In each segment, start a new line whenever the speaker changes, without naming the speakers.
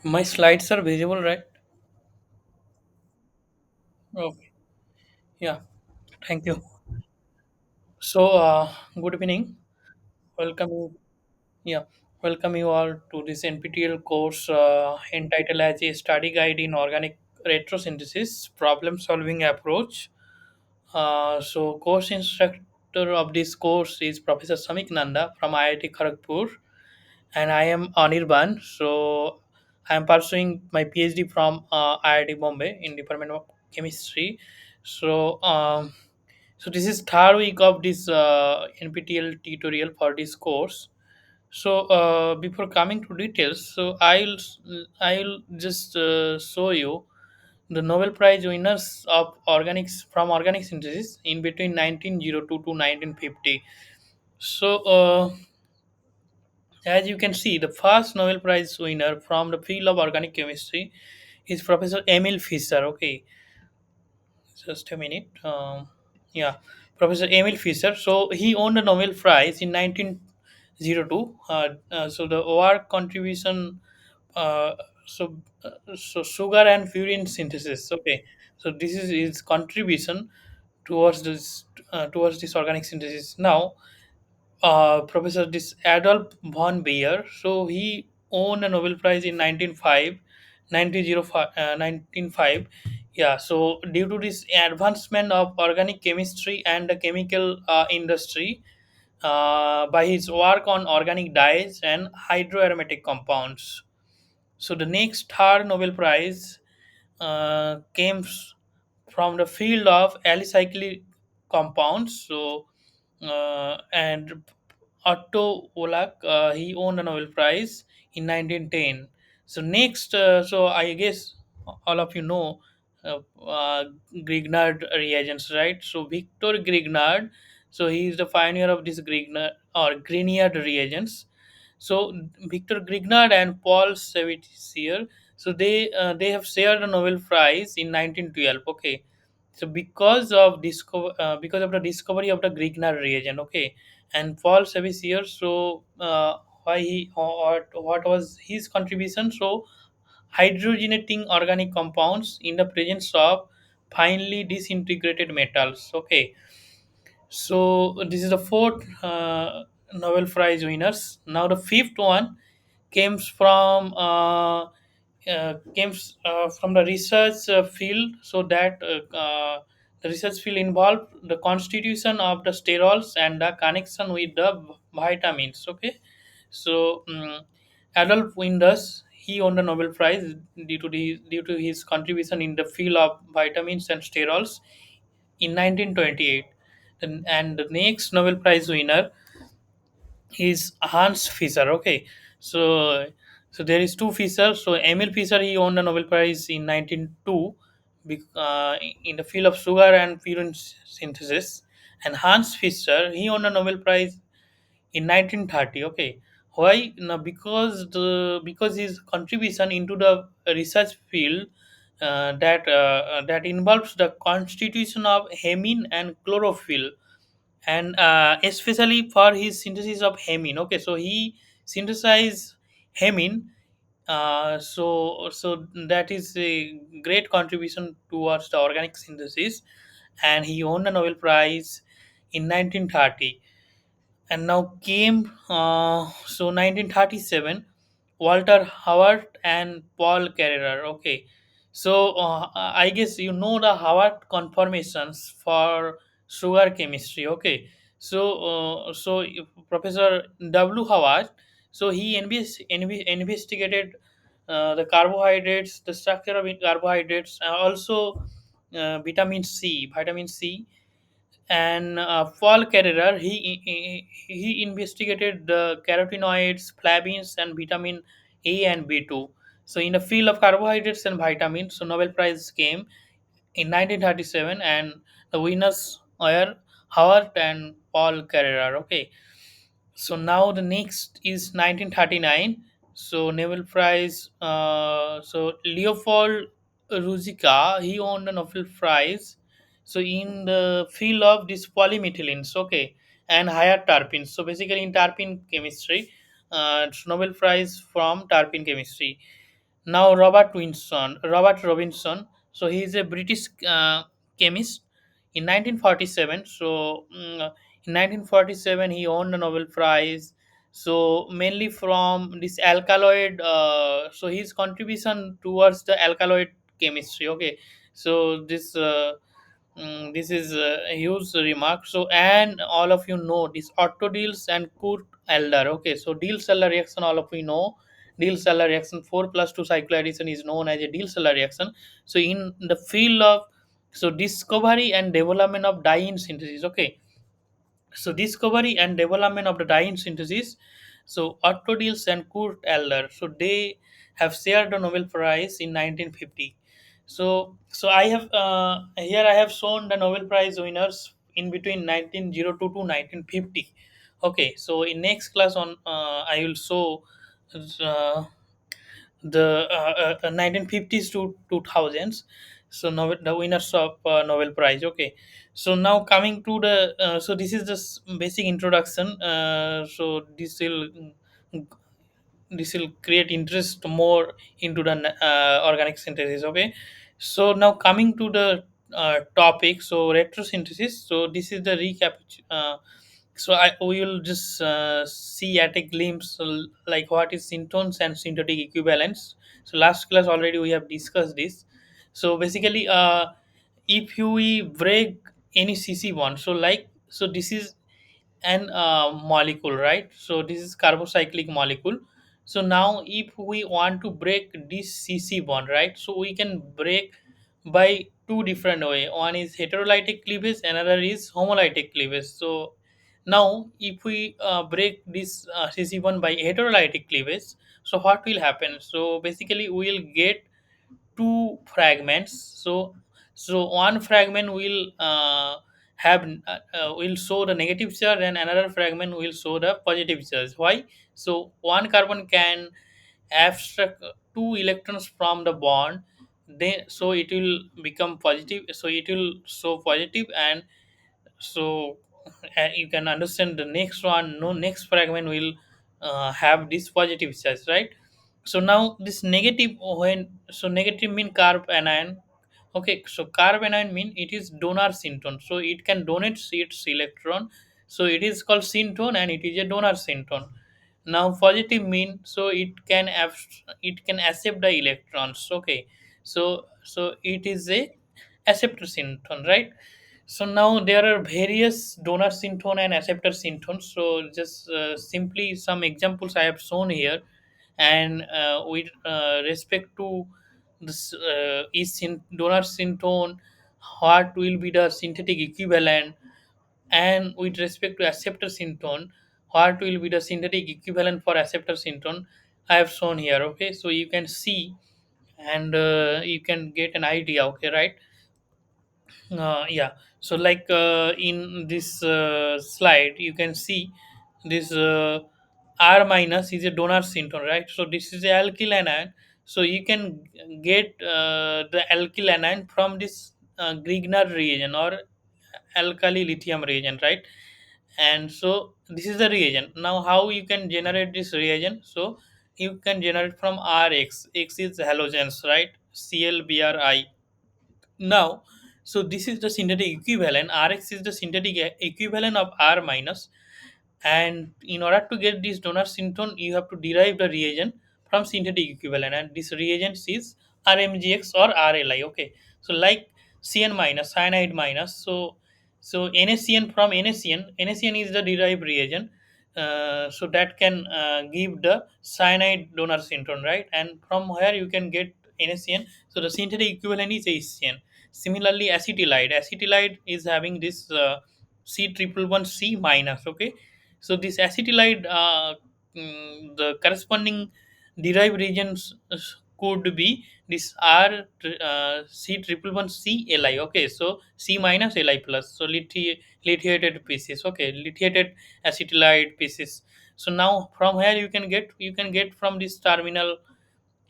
My slides are visible, right? Okay. Yeah. Thank you. So, good evening. Welcome you. Yeah. Welcome you all to this NPTEL course entitled as a study guide in organic retrosynthesis problem solving approach. Course instructor of this course is Professor Samik Nanda from IIT Kharagpur, and I am Anirban. So, I am pursuing my PhD from IIT Bombay in Department of Chemistry. So, so this is third week of this NPTEL tutorial for this course. So before coming to details, so I'll just show you the Nobel Prize winners of organics from organic synthesis in between 1902 to 1950. So as you can see, the first Nobel Prize winner from the field of organic chemistry is Professor Emil Fischer. Okay, just a minute. Yeah, Professor Emil Fischer. So he won the Nobel Prize in 1902. So the work contribution. Uh, so sugar and purine synthesis. Okay, so this is his contribution towards this organic synthesis. Now, Professor this Adolf von Baer. So he won a Nobel Prize in 1905. Yeah, so due to this advancement of organic chemistry and the chemical industry, by his work on organic dyes and hydroaromatic compounds. So the next third Nobel Prize came from the field of alicyclic compounds. So and Otto Olak, he won the Nobel Prize in 1910. So next, so I guess all of you know Grignard reagents, right? So Victor Grignard, so he is the pioneer of this Grignard or Grignard reagents. So Victor Grignard and Paul Savitier, so they have shared the Nobel Prize in 1912. Okay, so because of the discovery of the Grignard reagent. Okay, and Paul Savitier, so why he or what was his contribution? So hydrogenating organic compounds in the presence of finely disintegrated metals. Okay, so this is the fourth Nobel Prize winners. Now the fifth one comes from the research field. So that the research field involved the constitution of the sterols and the connection with the vitamins. Okay, so Adolf Windus, he won the Nobel Prize due to his contribution in the field of vitamins and sterols in 1928. And the next Nobel Prize winner is Hans Fischer. Okay, so there is two Fischer. So Emil Fischer, he won the Nobel Prize in 1902 in the field of sugar and purine synthesis, and Hans Fischer, he won the Nobel Prize in 1930. Okay, why? No, because his contribution into the research field that involves the constitution of hemine and chlorophyll, and especially for his synthesis of hemine. Okay, so he synthesized hemine. So that is a great contribution towards the organic synthesis, and he won the Nobel Prize in 1930. And now came 1937, Walter Howard and Paul Carreras. Okay, so I guess you know the Howard conformations for sugar chemistry. Okay, so Professor W. Howard, so he investigated the carbohydrates, the structure of carbohydrates, and also vitamin C. And Paul Carreras, he investigated the carotenoids, flavins, and vitamin A and B2. So in the field of carbohydrates and vitamins, so Nobel Prize came in 1937, and the winners were Howard and Paul Carreras. Okay, so now the next is 1939. So Nobel Prize. So Leopold Ruzicka, he won the Nobel Prize. So in the field of this polymethylene, okay, and higher terpenes. So basically in terpene chemistry, Nobel Prize from terpene chemistry. Now Robert Robinson. So he is a British chemist in 1947. So in 1947 he won the Nobel Prize. So mainly from this alkaloid. So his contribution towards the alkaloid chemistry. Okay, so this is a huge remark. So, and all of you know this Otto-Diels and Kurt Elder. Okay, so Diels-Elder reaction, all of you know. Diels-Elder reaction 4 plus 2 cycloaddition is known as a Diels-Elder reaction. So, in the field of discovery and development of dye synthesis. Okay, so discovery and development of the dye synthesis. So Otto Diels and Kurt Elder. So they have shared the Nobel Prize in 1950. So I have here I have shown the Nobel Prize winners in between 1902 to 1950. Okay, so in next class on I will show uh, the 1950s to 2000s. So the winners of Nobel Prize. Okay, so now coming to the so this is just basic introduction. So this will create interest more into the organic synthesis. Okay, so now coming to the topic, so retrosynthesis. So this is the recap. So I we will just see at a glimpse, like what is syntones and synthetic equivalents. So last class already we have discussed this. So basically, if you we break any CC bond, so like, so this is an molecule, right? So this is carbocyclic molecule. So now if we want to break this CC bond, right, so we can break by two different way. One is heterolytic cleavage, another is homolytic cleavage. So now if we break this CC bond by heterolytic cleavage, so what will happen? So basically we will get two fragments. So one fragment have will show the negative charge, and another fragment will show the positive charge. Why? So one carbon can abstract two electrons from the bond, then so it will become positive, so it will show positive. And so you can understand the next one, no, next fragment will have this positive charge, right? So now this negative, when so negative mean carb anion. Okay, so carb anion mean it is donor syntone, so it can donate its electron. So it is called syntone and it is a donor syntone. Now positive mean, so it can accept the electrons. Okay, so it is a acceptor syntone, right? So now there are various donor syntone and acceptor syntones. So just simply some examples I have shown here. And with respect to this donor syntone, what will be the synthetic equivalent? And with respect to acceptor syntone, what will be the synthetic equivalent for acceptor syntone? I have shown here. Okay, so you can see, and you can get an idea. Okay, right? Yeah, so like in this slide you can see this R minus is a donor syntone, right? So this is a alkyl anion. So you can get the alkyl anion from this Grignard reagent or alkali lithium reagent, right? And so this is the reagent. Now how you can generate this reagent? So you can generate from Rx. X is halogens, right? ClBr. Now, so this is the synthetic equivalent. Rx is the synthetic equivalent of R minus. And in order to get this donor syntone, you have to derive the reagent from synthetic equivalent. And this reagent is RMGX or RLI. Okay. So like CN minus, cyanide minus. So NaCN from NaCN is the derived reagent. So that can give the cyanide donor syntone, right? And from where you can get NaCN. So the synthetic equivalent is HCN. Similarly, acetylide is having this C triple one C minus. Okay, so this acetylide, the corresponding derived regions could be this R C triple one C Li. Okay, so C minus Li plus. So lithiated pieces. Okay, lithiated acetylide pieces. So now from here you can get from this terminal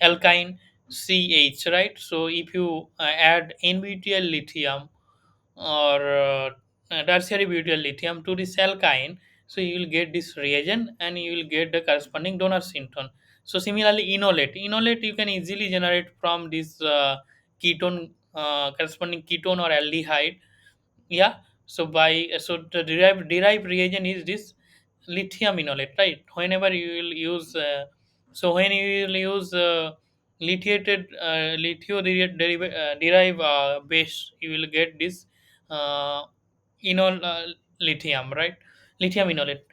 alkyne CH, right? So if you add NBTL lithium or tertiary butyl lithium to this alkyne, so you will get this reagent and you will get the corresponding donor syntone. So similarly, enolate you can easily generate from this ketone, corresponding ketone or aldehyde. Yeah. So the derived reagent is this lithium enolate, right? Whenever you will use when you will use lithiated derive base, you will get this uh, enol lithium, right? Lithium enolate.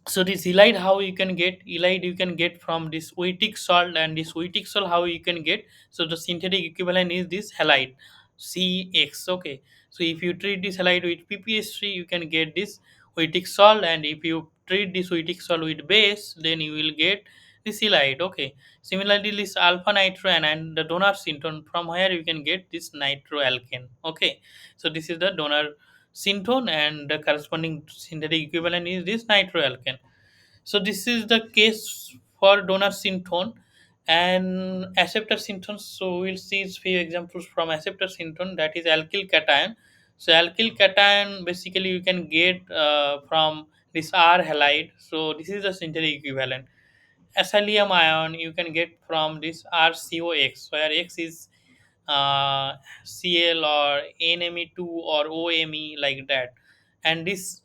So this elide, how you can get elide, you can get from this oitic salt, and this oitic salt how you can get. So the synthetic equivalent is this halide, CX. Okay, so if you treat this halide with PPH3, you can get this oitic salt, and if you treat this oitic salt with base, then you will get this elide. Okay, similarly this alpha nitroan and the donor syntone, from where you can get this nitroalkane. Okay, so this is the donor syntone, and the corresponding synthetic equivalent is this nitroalkane. So this is the case for donor syntone and acceptor syntone. So we'll see few examples from acceptor syntone, that is alkyl cation. So alkyl cation basically you can get from this R halide. So this is the synthetic equivalent. Acylium ion you can get from this RCOX, where X is Cl or NMe2 or OMe, like that. And this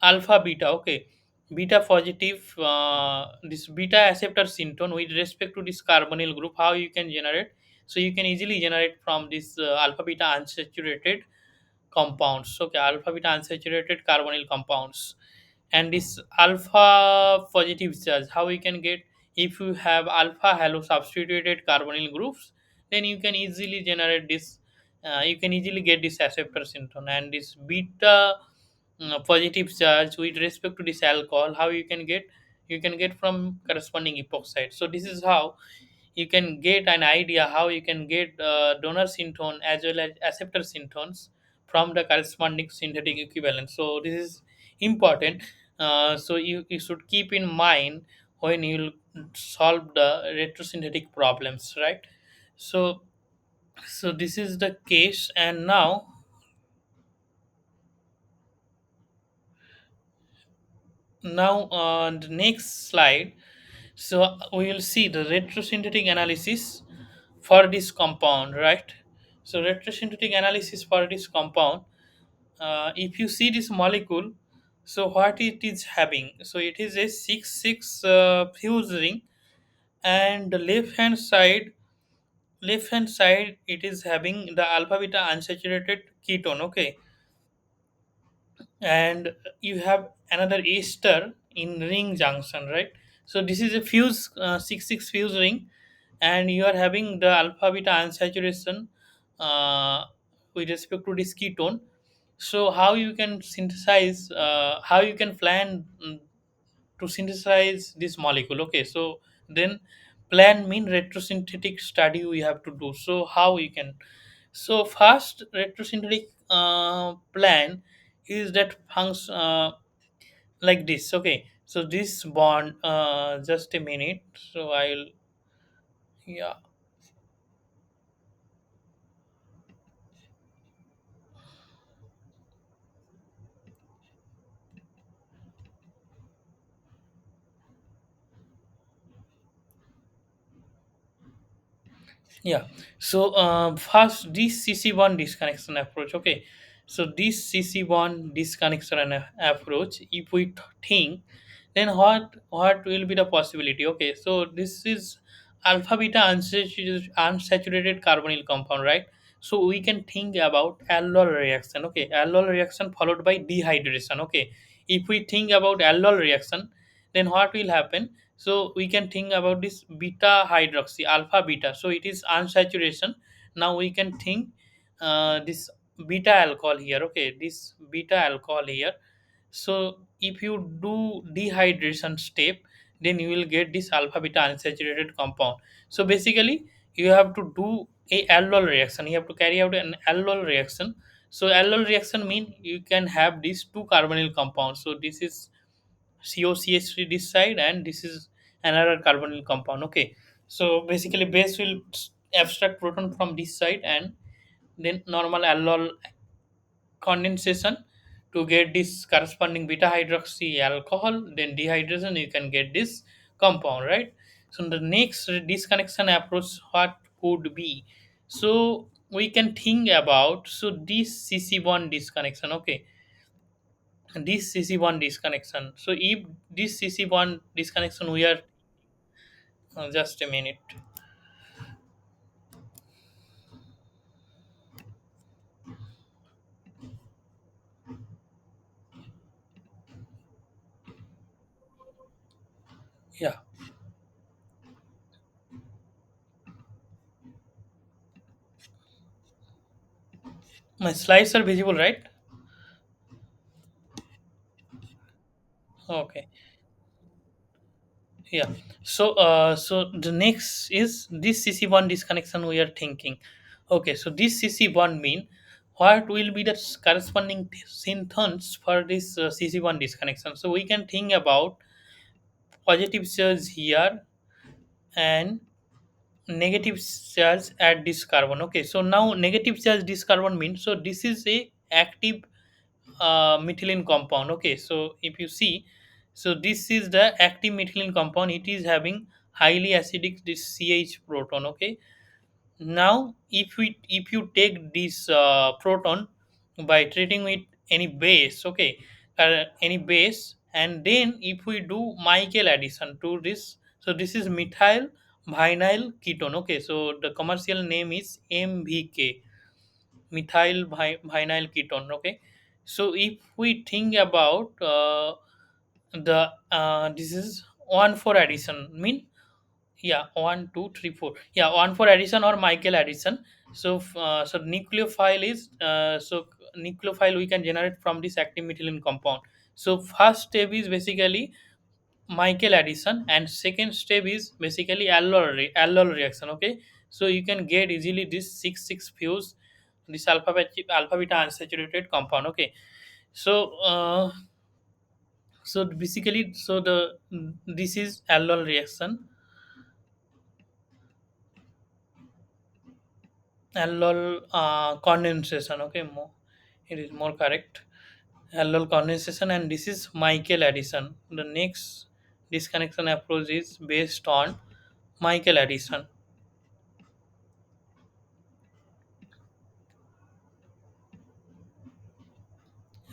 alpha beta. Okay, beta positive, this beta acceptor syntone with respect to this carbonyl group, how you can generate. So you can easily generate from this alpha beta unsaturated compounds. Okay, alpha beta unsaturated carbonyl compounds. And this alpha positive charge, how we can get, if you have alpha halo substituted carbonyl groups, then you can easily generate this, you can easily get this acceptor syntone. And this beta positive charge with respect to this alcohol, how you can get, you can get from corresponding epoxide. So this is how you can get an idea how you can get donor syntone as well as acceptor syntones from the corresponding synthetic equivalent. So this is important. So you should keep in mind when you solve the retrosynthetic problems, right? So this is the case. And now on the next slide, so we will see the retrosynthetic analysis for this compound, right? So retrosynthetic analysis for this compound, if you see this molecule, so what it is having, so it is a 6 6 fuse ring, and the left hand side it is having the alpha beta unsaturated ketone. Okay, and you have another ester in ring junction, right? So this is a fuse 6 6 fuse ring, and you are having the alpha beta unsaturation uh, with respect to this ketone. So how you can synthesize, how you can plan to synthesize this molecule. Okay, so then plan mean retrosynthetic study we have to do. So how you can, so first retrosynthetic plan is that function like this. Okay, so this bond, just a minute, so I'll, yeah. Yeah. So first this CC1 disconnection approach. Okay. So this CC1 disconnection approach, if we think, then what will be the possibility? Okay. So this is alpha beta unsaturated carbonyl compound, right? So we can think about aldol reaction. Okay, aldol reaction followed by dehydration. Okay, if we think about aldol reaction, then what will happen? So we can think about this beta hydroxy alpha beta, so it is unsaturation. Now we can think this beta alcohol here. Okay, this beta alcohol here. So if you do dehydration step, then you will get this alpha beta unsaturated compound. So basically you have to do a aldol reaction, you have to carry out an aldol reaction. So aldol reaction mean you can have these two carbonyl compounds. So this is COCH3 this side, and this is another carbonyl compound. Okay, so basically base will abstract proton from this side, and then normal aldol condensation to get this corresponding beta hydroxy alcohol, then dehydration, you can get this compound, right? So the next disconnection approach, what could be? So we can think about, so this CC1 disconnection, okay, this CC1 disconnection. So if this CC1 disconnection, we are just a minute. Yeah, my slides are visible, right? Okay. Yeah. So the next is this CC1 disconnection we are thinking. Okay, so this CC1 mean what will be the corresponding synthons for this CC1 disconnection. So we can think about positive charge here and negative charge at this carbon. Okay, so now negative charge this carbon means, so this is a active methylene compound. Okay, so if you see, so this is the active methylene compound, it is having highly acidic this CH proton. Okay, now if you take this proton by treating with any base, okay, any base, and then if we do Michael addition to this, so this is methyl vinyl ketone. Okay, so the commercial name is MVK, vinyl ketone. Okay, so if we think about the this is 1,4 addition mean, yeah, 1, 2, 3, 4, yeah, 1,4 addition or Michael addition. So so nucleophile is nucleophile we can generate from this active methylene compound. So first step is basically Michael addition, and second step is basically allol reaction. Okay, so you can get easily this 6 fuse this alpha beta unsaturated compound. Okay, so so basically, so the this is allol reaction, allol condensation. Okay, more, it is more correct, allol condensation, and this is Michael addition. The next disconnection approach is based on Michael addition.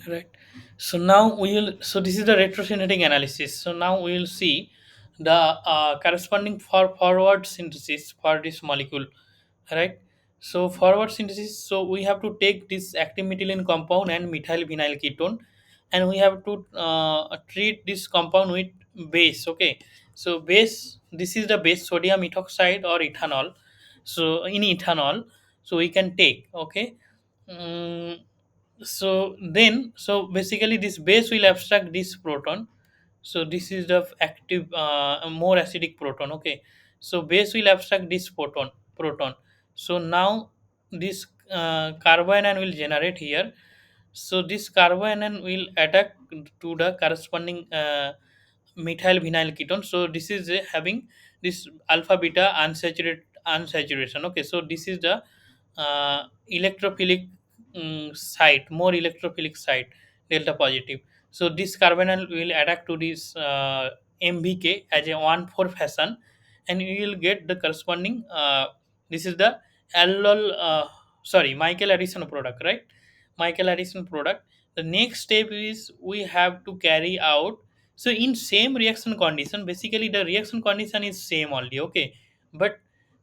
Right. So now we will. So this is the retrosynthetic analysis. So now we will see the corresponding forward synthesis for this molecule. Right. So forward synthesis. So we have to take this active methylene compound and methyl vinyl ketone, and we have to treat this compound with base. Okay. So base. This is the base, sodium ethoxide or ethanol. So in ethanol, so we can take. Okay. Mm, so then, so basically this base will abstract this proton. So this is the active more acidic proton. Okay, so base will abstract this proton. So now this carbanion will generate here. So this carbanion will attack to the corresponding methyl vinyl ketone. So this is having this alpha beta unsaturation. Okay, so this is the electrophilic site, more electrophilic site, delta positive. So this carbonyl will attack to this MVK as a 1,4 fashion, and you will get the corresponding. This is the allol, Michael addition product, right? Michael addition product. The next step is we have to carry out. So in same reaction condition, basically the reaction condition is same only. Okay, but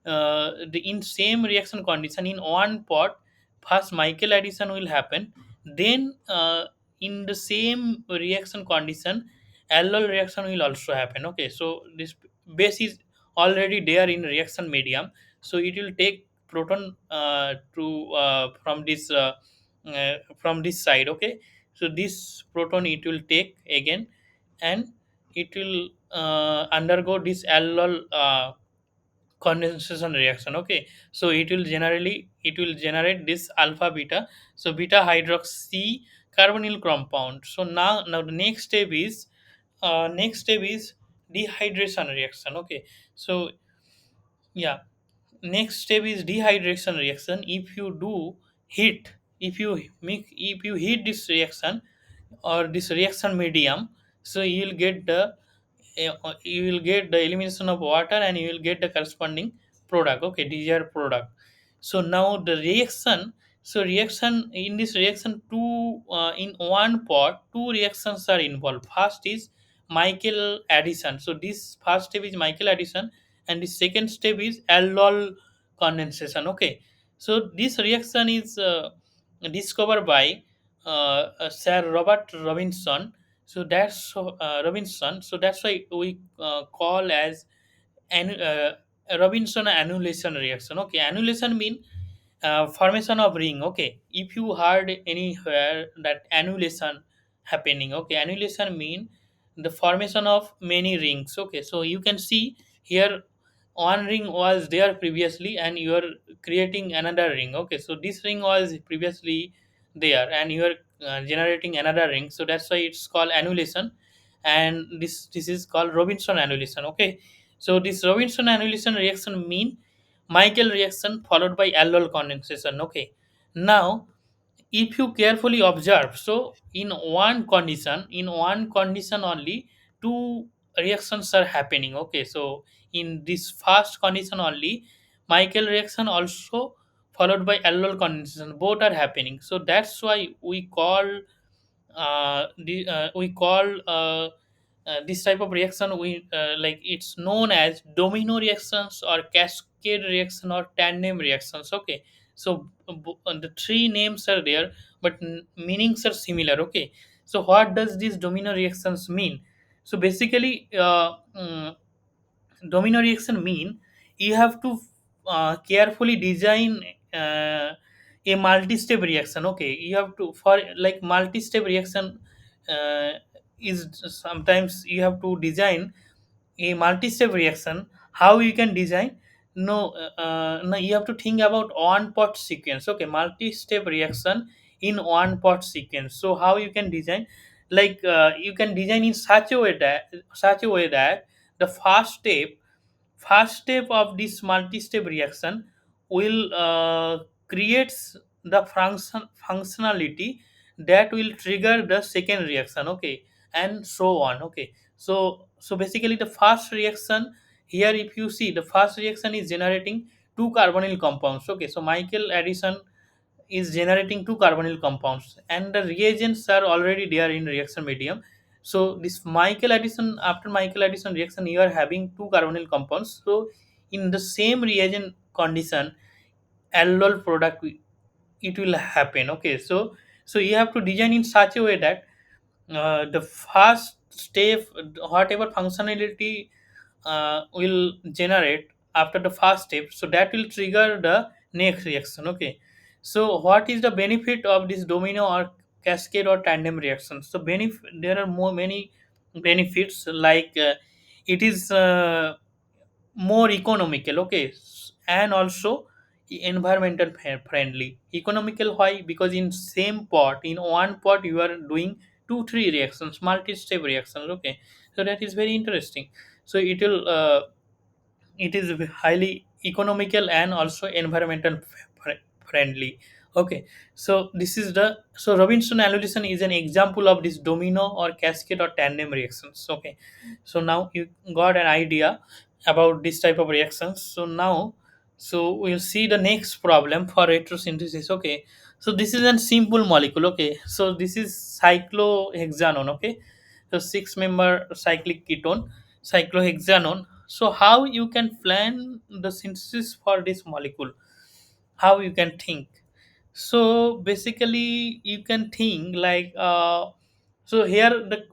the in same reaction condition in one pot, first Michael addition will happen, then in the same reaction condition allol reaction will also happen. Okay, so this base is already there in reaction medium, so it will take proton to from this side. Okay, so this proton it will take again, and it will undergo this allol condensation reaction. Okay, so it will generate this alpha beta, so beta hydroxy carbonyl compound. So now the next step is dehydration reaction. Okay, so yeah, next step is dehydration reaction. If you do heat, if you heat this reaction, or this reaction medium, so you will get the elimination of water and you will get the corresponding product, okay, desired product. So now the reaction, so reaction in this reaction, two in one pot two reactions are involved. First is Michael addition, so this first step is Michael addition, and the second step is aldol condensation, okay. So this reaction is discovered by Sir Robert Robinson. So that's Robinson. So that's why we call as Robinson annulation reaction. Okay, annulation mean formation of ring. Okay, if you heard anywhere that annulation happening, okay, annulation mean the formation of many rings. Okay, so you can see here one ring was there previously and you are creating another ring. Okay, so this ring was previously there and you are generating another ring, so that's why it's called annulation. And this is called Robinson annulation. Okay, so this Robinson annulation reaction mean Michael reaction followed by aldol condensation. Okay, now if you carefully observe, so in one condition only two reactions are happening. Okay, so in this first condition only Michael reaction also followed by aldol condensation, both are happening. So that's why we call this type of reaction, we like it's known as domino reactions or cascade reaction or tandem reactions. Okay, so the three names are there, but meanings are similar. Okay, so what does these domino reactions mean? So basically domino reaction mean you have to carefully design a multi-step reaction. Okay, you have to, for like multi-step reaction uh, is sometimes you have to design a multi-step reaction. How you can design? No, you have to think about one pot sequence. Okay, multi-step reaction in one pot sequence. So how you can design? Like you can design in such a way that the first step of this multi-step reaction will creates the functionality that will trigger the second reaction. Okay, and so on. Okay, so basically the first reaction here, if you see, the first reaction is generating two carbonyl compounds. Okay, so Michael addition is generating two carbonyl compounds and the reagents are already there in reaction medium. So this Michael addition, after Michael addition reaction, you are having two carbonyl compounds. So in the same reagent condition, aldol product it will happen. Okay, so you have to design in such a way that the first step, whatever functionality will generate after the first step, so that will trigger the next reaction. Okay, so what is the benefit of this domino or cascade or tandem reaction? So there are many benefits, like it is more economical. Okay, and also environmental friendly. Economical, why? Because in same pot, in one pot you are doing two three reactions, multi-step reactions. Okay, so that is very interesting. So it is highly economical and also environmental friendly. Okay, so this is the, so Robinson annulation is an example of this domino or cascade or tandem reactions. Okay, so now you got an idea about this type of reactions. So now, so we'll see the next problem for retrosynthesis. Okay, so this is a simple molecule. Okay, so this is cyclohexanone. Okay, so six member cyclic ketone, cyclohexanone. So how you can plan the synthesis for this molecule? How you can think? So basically you can think like so here the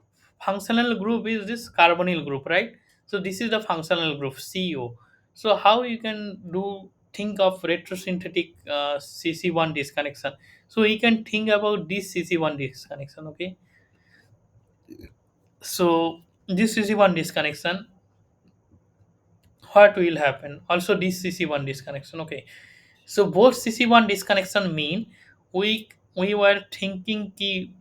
functional group is this carbonyl group, right? So this is the functional group CO. So how you can do, think of retrosynthetic CC1 disconnection? So you can think about this CC1 disconnection. Okay, so this CC1 disconnection, what will happen? Also this CC1 disconnection. Okay, so both CC1 disconnection mean we were thinking ki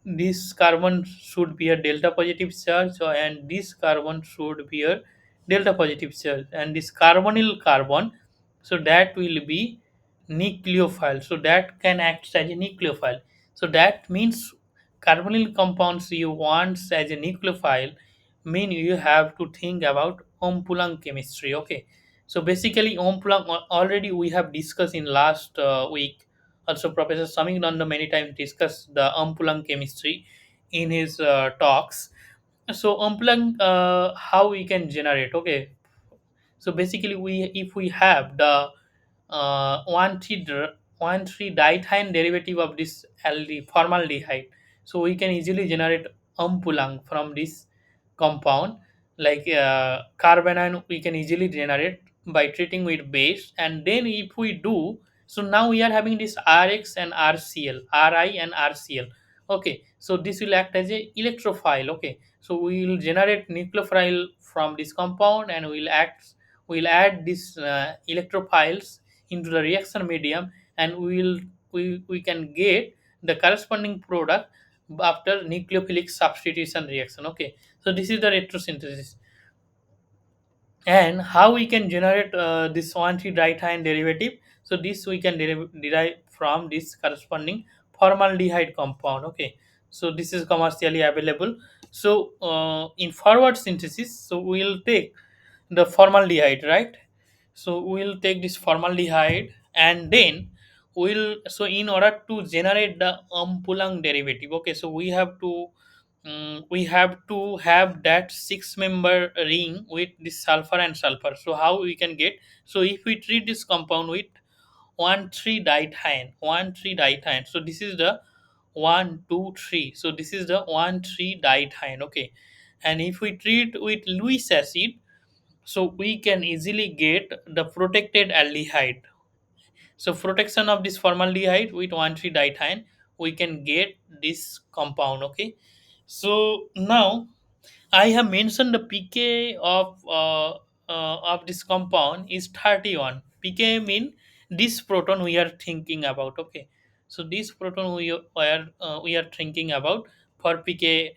this carbon should be a delta positive charge and this carbon should be a delta positive charge, and this carbonyl carbon, so that will be nucleophile, so that can act as a nucleophile. So that means carbonyl compounds you want as a nucleophile mean you have to think about Ompulang chemistry. Okay, so basically Ompulang already we have discussed in last week. Also, Professor Saming many times discussed the Ompulang chemistry in his talks. So Ompulang, how we can generate? Okay, so basically we if we have the 1,3 diethane derivative of this formaldehyde, so we can easily generate ampulang from this compound. Like carbon ion we can easily generate by treating with base, and then if we do, so now we are having this Rx and RCl, Ri and RCl. Okay, so this will act as a electrophile. Okay, so we will generate nucleophile from this compound, and we'll add these electrophiles into the reaction medium, and we can get the corresponding product after nucleophilic substitution reaction. Okay, so this is the retrosynthesis. And how we can generate this 1,3-diethane derivative? So this we can derive from this corresponding formaldehyde compound. Okay, so this is commercially available. So in forward synthesis, so we'll take the formaldehyde, right? So we'll take this formaldehyde, and then so in order to generate the ampulang derivative, okay, so we have to have that six member ring with this sulfur and sulfur. So how we can get? So if we treat this compound with 1,3 diethane, so this is the 1, 2, 3, so this is the 1,3 diethane. Okay, and if we treat with Lewis acid, so we can easily get the protected aldehyde. So protection of this formaldehyde with 1,3 diethane, we can get this compound. Okay, so now I have mentioned the pK of this compound is 31. pK mean this proton we are thinking about. Okay, so this proton we are thinking about for pK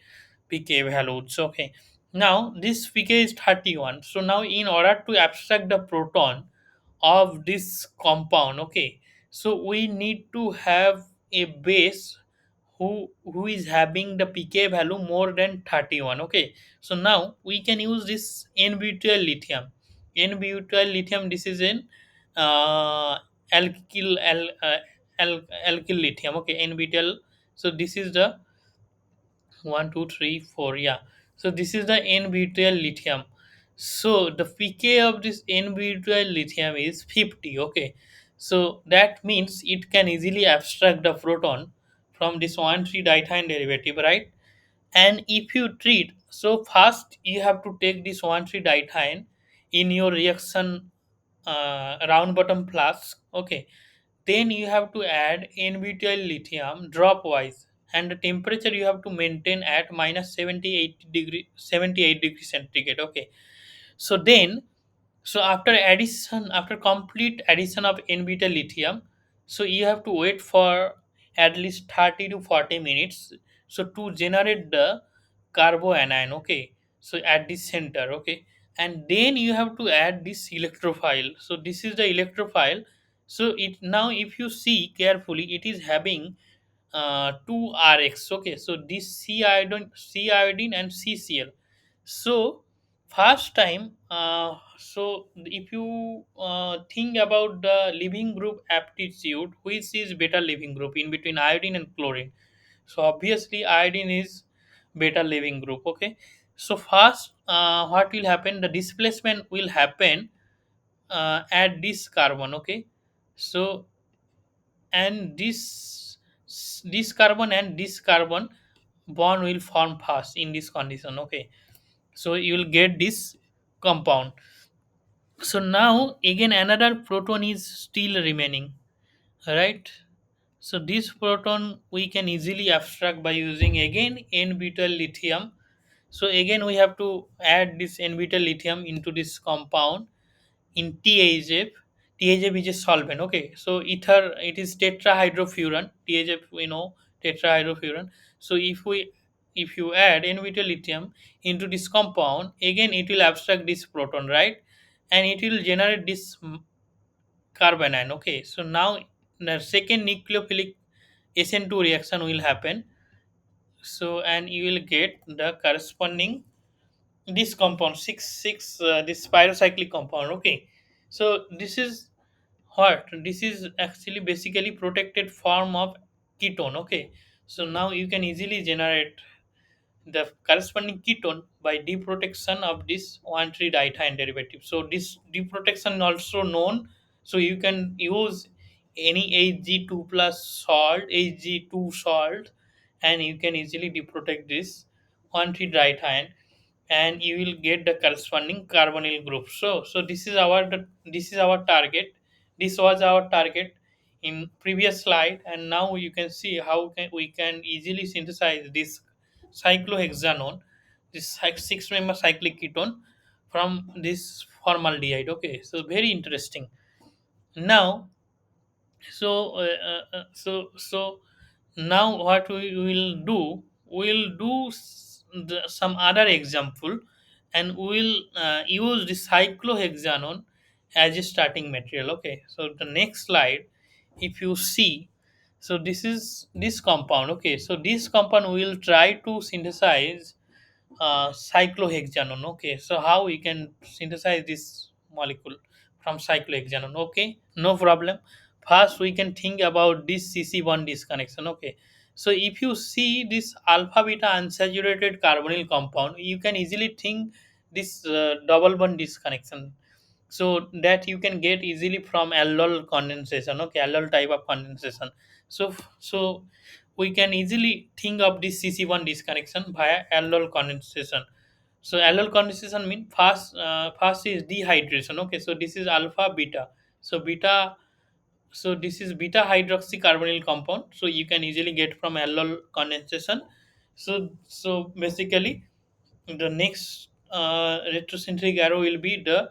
values. Okay, now this pK is 31. So now in order to abstract the proton of this compound, okay, so we need to have a base who is having the pK value more than 31. Okay, so now we can use this n-butyl lithium. N-butyl lithium, this is an alkyl alkyl lithium. Okay, n-butyl. So this is the 1, 2, 3, 4. Yeah. So this is the n-butyl lithium. So the pK of this n-butyl lithium is 50. Okay. So that means it can easily abstract the proton from this 1,3-diethane derivative, right? And if you treat, so first you have to take this 1,3-diethane in your reaction round bottom flask. Okay, then you have to add n-butyl lithium drop wise, and the temperature you have to maintain at minus 78 degree centigrade. Okay, so then, so after complete addition of n-butyl lithium, so you have to wait for at least 30 to 40 minutes, so to generate the carboanion. Okay, so at the center. Okay, and then you have to add this electrophile. So this is the electrophile. So it now if you see carefully, it is having two Rx. Okay, so this C iodine and CCl. So first time, so if you think about the living group aptitude, which is beta living group in between iodine and chlorine, so obviously iodine is beta living group. Okay, so first what will happen, the displacement will happen at this carbon. Okay, so and this carbon and this carbon bond will form fast in this condition. Okay, so you will get this compound. So now again another proton is still remaining, right? So this proton we can easily abstract by using again n-butyl lithium. So again we have to add this n-butyl lithium into this compound in THF. THF is a solvent. Okay, so ether, it is tetrahydrofuran. THF we know, tetrahydrofuran. So if you add n-butyl lithium into this compound, again it will abstract this proton, right? And it will generate this carbanion. Okay, so now the second nucleophilic SN2 reaction will happen. So and you will get the corresponding this compound this pyrocyclic compound. Okay, so this is what this is actually basically protected form of ketone. Okay, so now you can easily generate the corresponding ketone by deprotection of this 1,3 diethyl derivative. So this deprotection also known. So you can use any Hg2 plus salt, Hg2 salt, and you can easily deprotect this 1,3 diethyl, and you will get the corresponding carbonyl group. So this is our target. This was our target in previous slide, and now you can see how we can easily synthesize this cyclohexanone, this 6 member cyclic ketone from this formaldehyde. Okay, so very interesting. Now, so now what we will do, we'll do some other example, and we'll use the cyclohexanone as a starting material. Okay, so the next slide, if you see, so this is this compound. Okay, so this compound we will try to synthesize cyclohexanone. Okay, so how we can synthesize this molecule from cyclohexanone? Okay, no problem. First we can think about this cc1 disconnection. Okay, so if you see this alpha beta unsaturated carbonyl compound, you can easily think this double bond disconnection, so that you can get easily from aldol condensation. Okay, aldol type of condensation. So we can easily think of this cc1 disconnection via aldol condensation. So aldol condensation means first is dehydration. Okay, so this is alpha beta. So beta, so this is beta hydroxy carbonyl compound. So you can easily get from aldol condensation. So basically the next retrosynthetic arrow will be the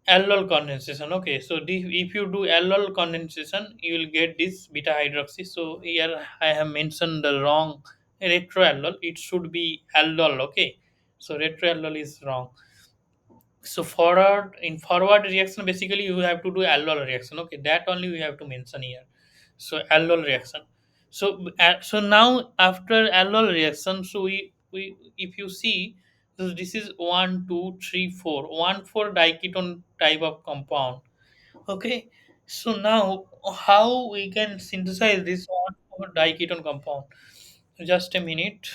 aldol condensation. Okay, so if you do aldol condensation, you will get this beta hydroxy. So here I have mentioned the wrong retroaldol. It should be aldol. Okay, so retroaldol is wrong. So forward reaction, basically you have to do aldol reaction. Okay, that only we have to mention here. So aldol reaction. So now after aldol reaction, so we if you see, so this is 1 2 3 4 diketone type of compound. Okay, so now how we can synthesize this 1 4 diketone compound? Just a minute.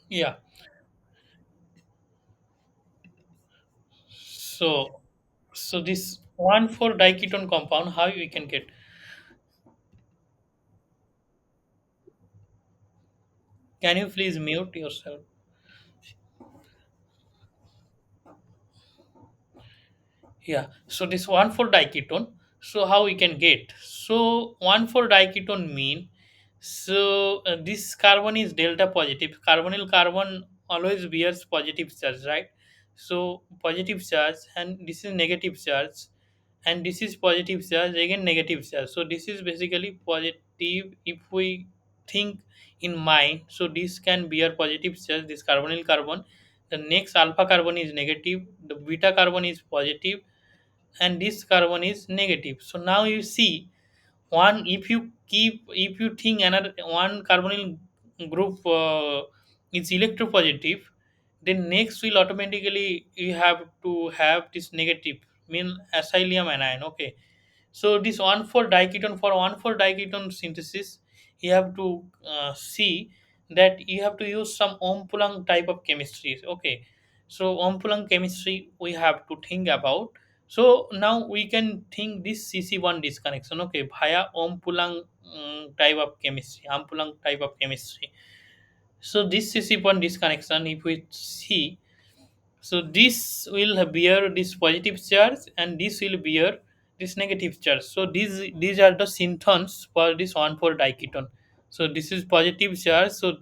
Yeah. So so this 1 4 diketone compound, how we can get? Can you please mute yourself? Yeah. So this 1,4 diketone. So how we can get? So 1,4 diketone mean, so this carbon is delta positive. Carbonyl carbon always bears positive charge, right? So positive charge, and this is negative charge, and this is positive charge, again negative charge. So this is basically positive. If we think in mind, so this can bear positive charge, this carbonyl carbon. The next alpha carbon is negative, the beta carbon is positive, and this carbon is negative. So now you see, one, if you think another one carbonyl group is electropositive, then next will automatically you have to have this negative, mean acylium anion. Okay, so this 1,4 diketone, for 1,4 diketone synthesis, you have to see that you have to use some Ompulang type of chemistry. Okay, so Ompulang chemistry we have to think about. So now we can think this CC1 disconnection. Okay, via Ompulang type of chemistry, Ompulang type of chemistry. So this CC1 disconnection, if we see, so this will bear this positive charge, and this will bear this negative charge. So these are the synthons for this 1,4 diketone. So this is positive charge. So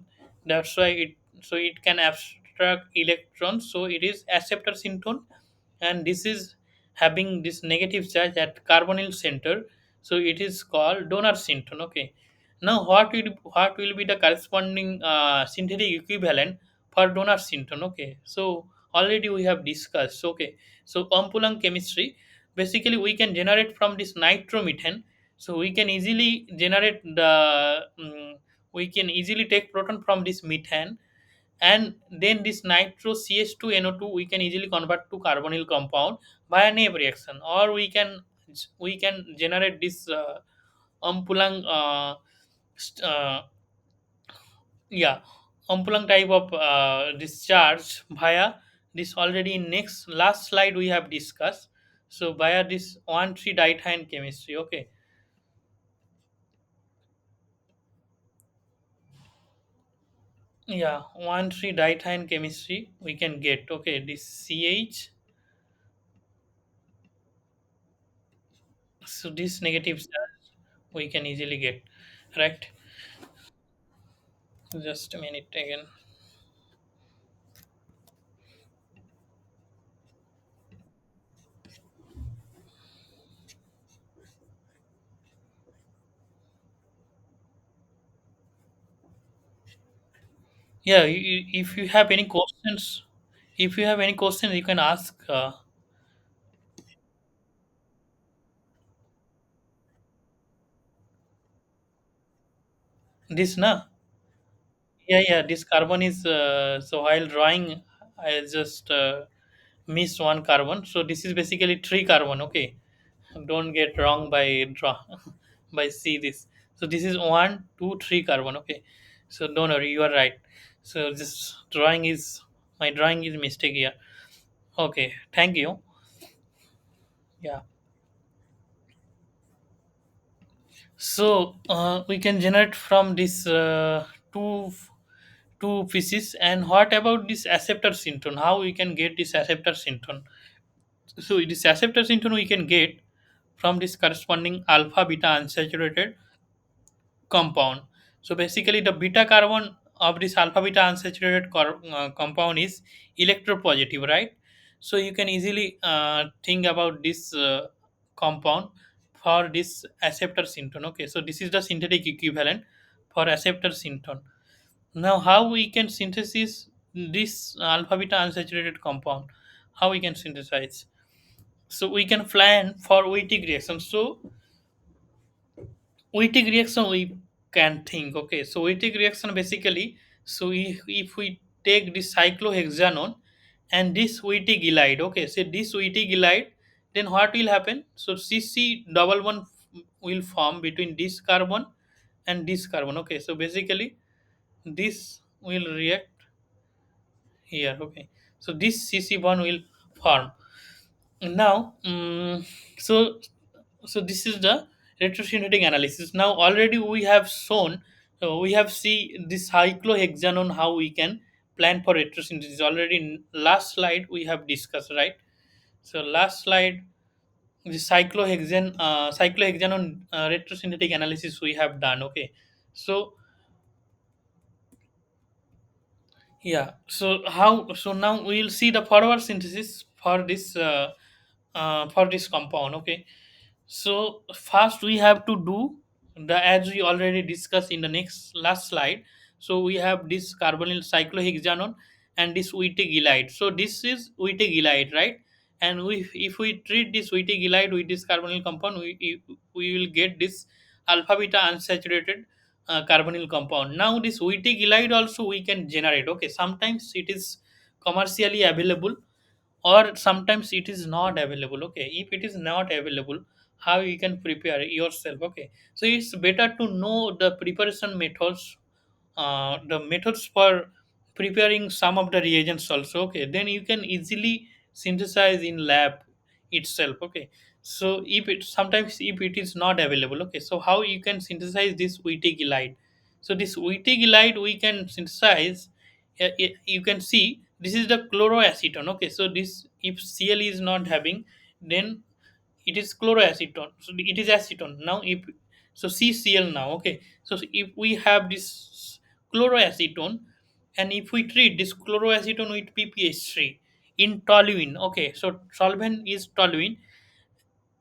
that's why it can abstract electrons. So it is acceptor synthon, and this is having this negative charge at carbonyl center. So it is called donor synthon. Okay. Now what will be the corresponding synthetic equivalent for donor synthon? Okay. So already we have discussed. Okay, so Ampulang chemistry, basically we can generate from this nitromethane. So we can easily generate the we can easily take proton from this methane, and then this nitro CH2NO2 we can easily convert to carbonyl compound by a name reaction, or we can generate this ampulang yeah, ampulang type of discharge via this already in next last slide we have discussed. So via this 1,3 diethane chemistry. Okay, yeah, 1,3 diethane chemistry we can get. Okay, this CH, so this negative charge we can easily get, right? Just a minute again. Yeah, if you have any questions, if you have any questions, you can ask this, na? Yeah, yeah. This carbon is so while drawing, I just missed one carbon. So this is basically three carbon. Okay, don't get wrong by draw by see this. So this is one, two, three carbon. Okay, so don't worry, you are right. So this drawing is my drawing is mistake here. Okay, thank you. Yeah. So we can generate from this two pieces. And what about this acceptor syntron? How we can get this acceptor syntron? So this acceptor syntron we can get from this corresponding alpha beta unsaturated compound. So basically, the beta carbon of this alpha beta unsaturated compound is electropositive, right? So you can easily think about this compound for this acceptor syntron. Okay, so this is the synthetic equivalent for acceptor syntron. Now, how we can synthesize this alpha beta unsaturated compound? How we can synthesize? So we can plan for Wittig reaction. So Wittig reaction we can think. Okay, so Wittig reaction basically, so if we take this cyclohexanone and this Wittig glyide, okay, so this Wittig glyide, then what will happen? So CC double one will form between this carbon and this carbon. Okay, so basically this will react here. Okay, so this CC bond will form. Now so this is the retrosynthetic analysis. Now already we have shown, we have see this cyclohexanone how we can plan for retrosynthesis. Already in last slide we have discussed, right? So last slide, the cyclohexanone retrosynthetic analysis we have done. Okay, so yeah, so how, so now we will see the forward synthesis for this compound. Okay, so first we have to do the, as we already discussed in the next last slide. So we have this carbonyl cyclohexanone and this wittig. So this is wittig, right? And we, if we treat this wittig with this carbonyl compound, we will get this alpha beta unsaturated carbonyl compound. Now this wittig also we can generate. Okay, sometimes it is commercially available, or sometimes it is not available. Okay, if it is not available, how you can prepare yourself? Okay, so it's better to know the preparation methods, the methods for preparing some of the reagents also. Okay, then you can easily synthesize in lab itself. Okay, so if it sometimes if it is not available, okay, so how you can synthesize this wittig. So this wittig we can synthesize, you can see this is the chloroacetone. Okay, so this, if Cl is not having, then it is chloroacetone, so it is acetone. Now if, so CCl now. Okay, so if we have this chloroacetone, and if we treat this chloroacetone with PPH3 in toluene, okay, so solvent is toluene,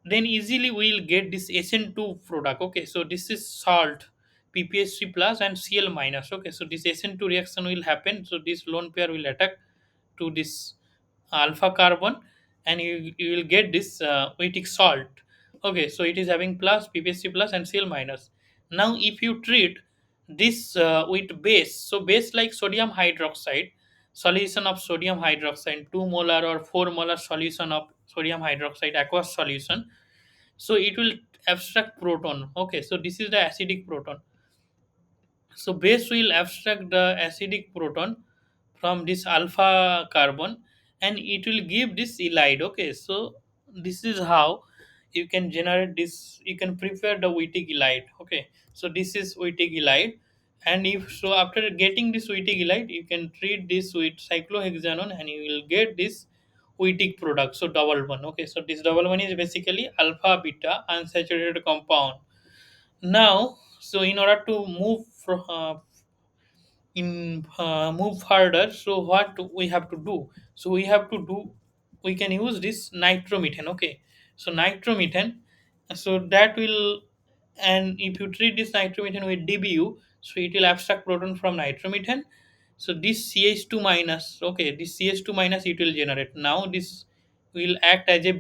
then easily we'll get this SN2 product. Okay, so this is salt, PPH3 plus and Cl minus. Okay, so this SN2 reaction will happen, so this lone pair will attack to this alpha carbon, and you will get this wheatic salt. Okay, so it is having plus ppsc plus and cl minus. Now if you treat this with base, so base like sodium hydroxide, solution of sodium hydroxide, 2 molar or 4 molar solution of sodium hydroxide aqueous solution, so it will abstract proton. Okay, so this is the acidic proton. So base will abstract the acidic proton from this alpha carbon, and it will give this ylide. Okay, so this is how you can generate this, you can prepare the wheatic ylide. Okay, so this is wheatic ylide, and if so after getting this wheatic ylide you can treat this with cyclohexanone and you will get this wheatic product, so double one. Okay, so this double one is basically alpha beta unsaturated compound. Now, so in order to move further, so what we have to do, so we can use this nitromethane. Okay, so nitromethane, so that will, and if you treat this nitromethane with dbu, so it will abstract proton from nitromethane. So this ch2 minus, okay, this ch2 minus it will generate. Now this will act as a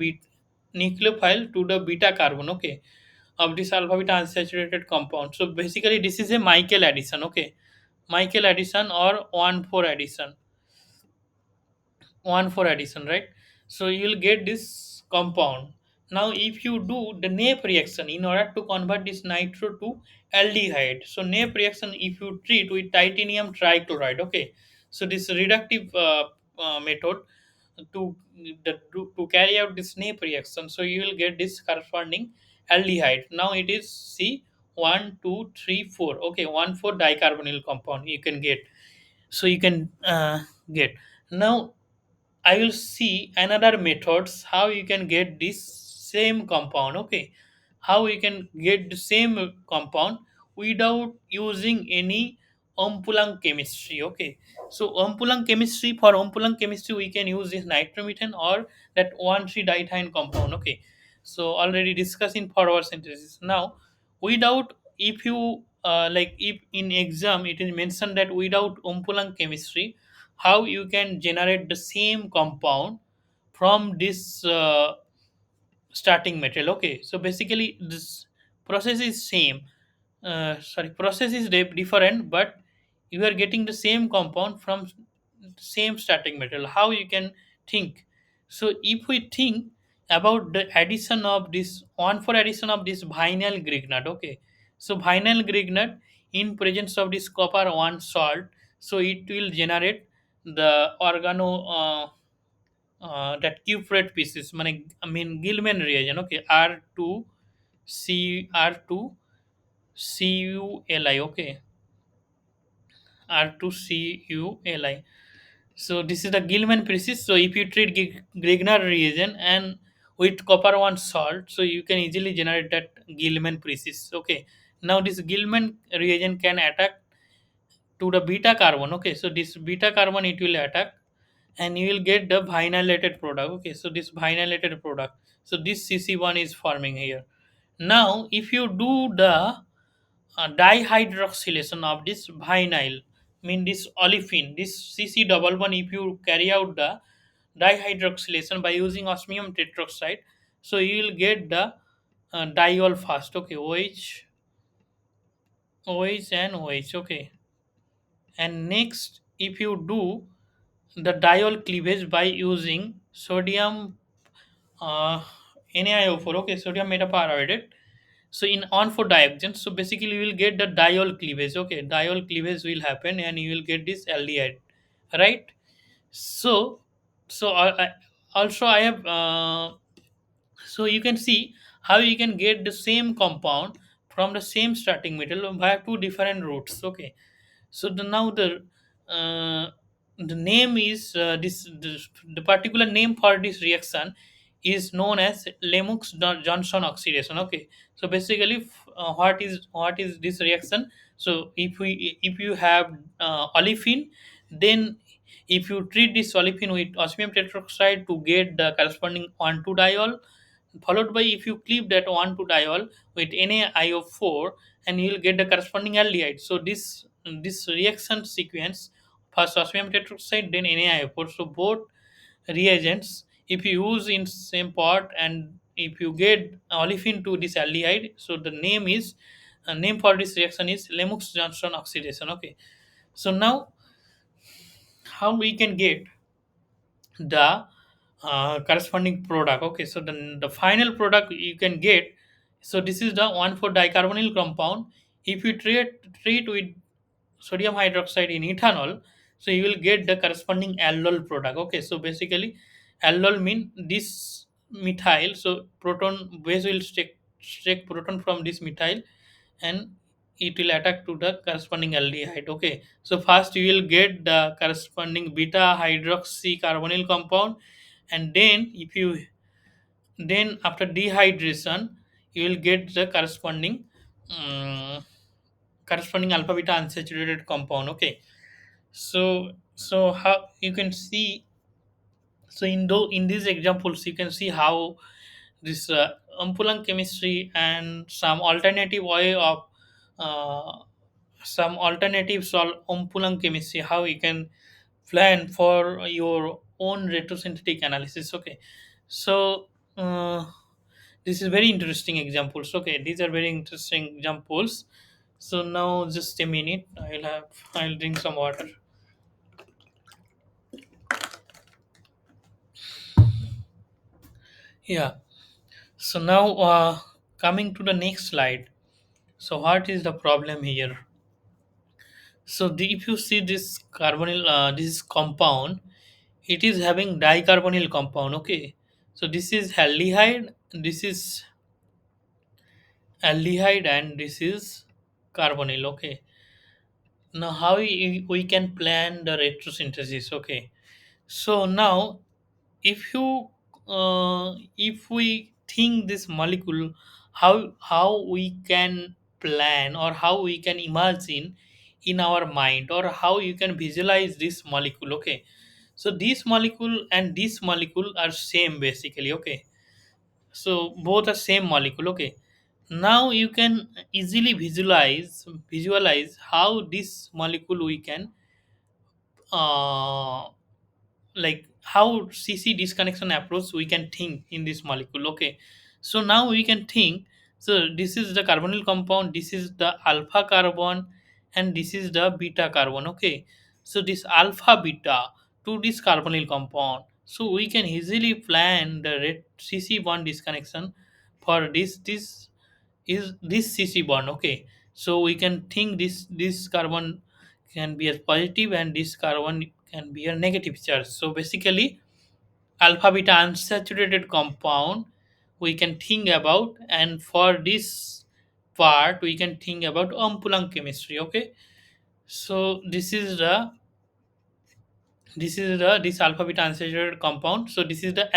nucleophile to the beta carbon. Okay, of this alpha beta unsaturated compound. So basically this is a Michael addition. Okay, Michael addition or 1,4 addition, 1,4 addition, right? So you will get this compound. Now if you do the nape reaction in order to convert this nitro to aldehyde, so nape reaction if you treat with titanium trichloride. Okay, so this reductive method to to carry out this nape reaction, so you will get this corresponding aldehyde. Now it is C 1 2 3 4. Okay, 1,4 dicarbonyl compound you can get. So you can get. Now I will see another methods how you can get this same compound. Okay, how you can get the same compound without using any Ompulang chemistry. Okay, so Ompulang chemistry, for Ompulang chemistry we can use this nitromethane or that 1,3 diethane compound. Okay, so already discussing forward synthesis. Now without, if you like if in exam it is mentioned that without Ompulang chemistry, how you can generate the same compound from this starting material. Okay, so basically this process is same, process is different, but you are getting the same compound from same starting material. How you can think? So if we think about the addition of this one for addition of this vinyl grignard. Okay, so vinyl grignard in presence of this copper 1 salt, so it will generate the organo that cuprate pieces, I mean Gilman reagent. Okay, R2 C R2 CuLi. Okay, R2CuLi. So this is the Gilman species. So if you treat Grignard reagent and with copper 1 salt, so you can easily generate that Gilman species. Okay. Now this Gilman reagent can attack to the beta carbon. Okay. So this beta carbon it will attack, and you will get the vinylated product. Okay. So this vinylated product. So this CC1 is forming here. Now if you do the dihydroxylation of this vinyl, mean this olefin, this CC double one, if you carry out the dihydroxylation by using osmium tetroxide, so you will get the diol fast. Okay, OH and OH. Okay, and next if you do the diol cleavage by using sodium uh, NaIO4. Okay, sodium metapyroidate. So in on for dioxins, so basically you will get the diol cleavage. Okay, diol cleavage will happen and you will get this aldehyde, right? So also I have so you can see how you can get the same compound from the same starting material via two different routes. Okay, so now the name is the particular name for this reaction is known as Lemux Johnson oxidation. Okay, so basically what is this reaction? So if you have olefin, then if you treat this olefin with osmium tetroxide to get the corresponding 1,2 diol, followed by if you cleave that 1,2 diol with NaIO4, and you will get the corresponding aldehyde. So this reaction sequence, first osmium tetroxide then NaIO4, so both reagents if you use in same pot, and if you get olefin to this aldehyde, so the name for this reaction is Lemux Johnson oxidation. Okay, so now how we can get the corresponding product. Okay, so the final product you can get, so this is the 1,4 dicarbonyl compound. If you treat with sodium hydroxide in ethanol, so you will get the corresponding aldol product. Okay, so basically aldol mean this methyl, so proton base will take proton from this methyl, and it will attack to the corresponding aldehyde. Okay, so first you will get the corresponding beta hydroxy carbonyl compound, and then after dehydration you will get the um, corresponding alpha beta unsaturated compound. Okay, so how you can see, so in these examples you can see how this ampulang chemistry and uh, some alternative ampulang chemistry, how you can plan for your own retrosynthetic analysis. Okay, so uh, this is very interesting examples. Okay, these are very interesting examples. So now just a minute, I'll drink some water. Yeah, so now coming to the next slide. So what is the problem here? So if you see this carbonyl, this compound, it is having dicarbonyl compound. Okay, so this is aldehyde, and this is carbonyl. Okay, now how we can plan the retrosynthesis. Okay, so now if we think this molecule, how we can plan, or how we can imagine in our mind, or how you can visualize this molecule. Okay, so this molecule and this molecule are same basically. Okay, so both are same molecule. Okay, now you can easily visualize how this molecule we can uh, like how CC disconnection approach we can think in this molecule. Okay, so now we can think, so this is the carbonyl compound, this is the alpha carbon, and this is the beta carbon. Okay, so this alpha beta to this carbonyl compound, so we can easily plan the red CC bond disconnection for this is this CC bond. Okay, so we can think this carbon can be a positive, and this carbon can be a negative charge. So basically alpha beta unsaturated compound we can think about, and for this part we can think about ampulang chemistry. Okay, so this alpha beta unsaturated compound, so this is the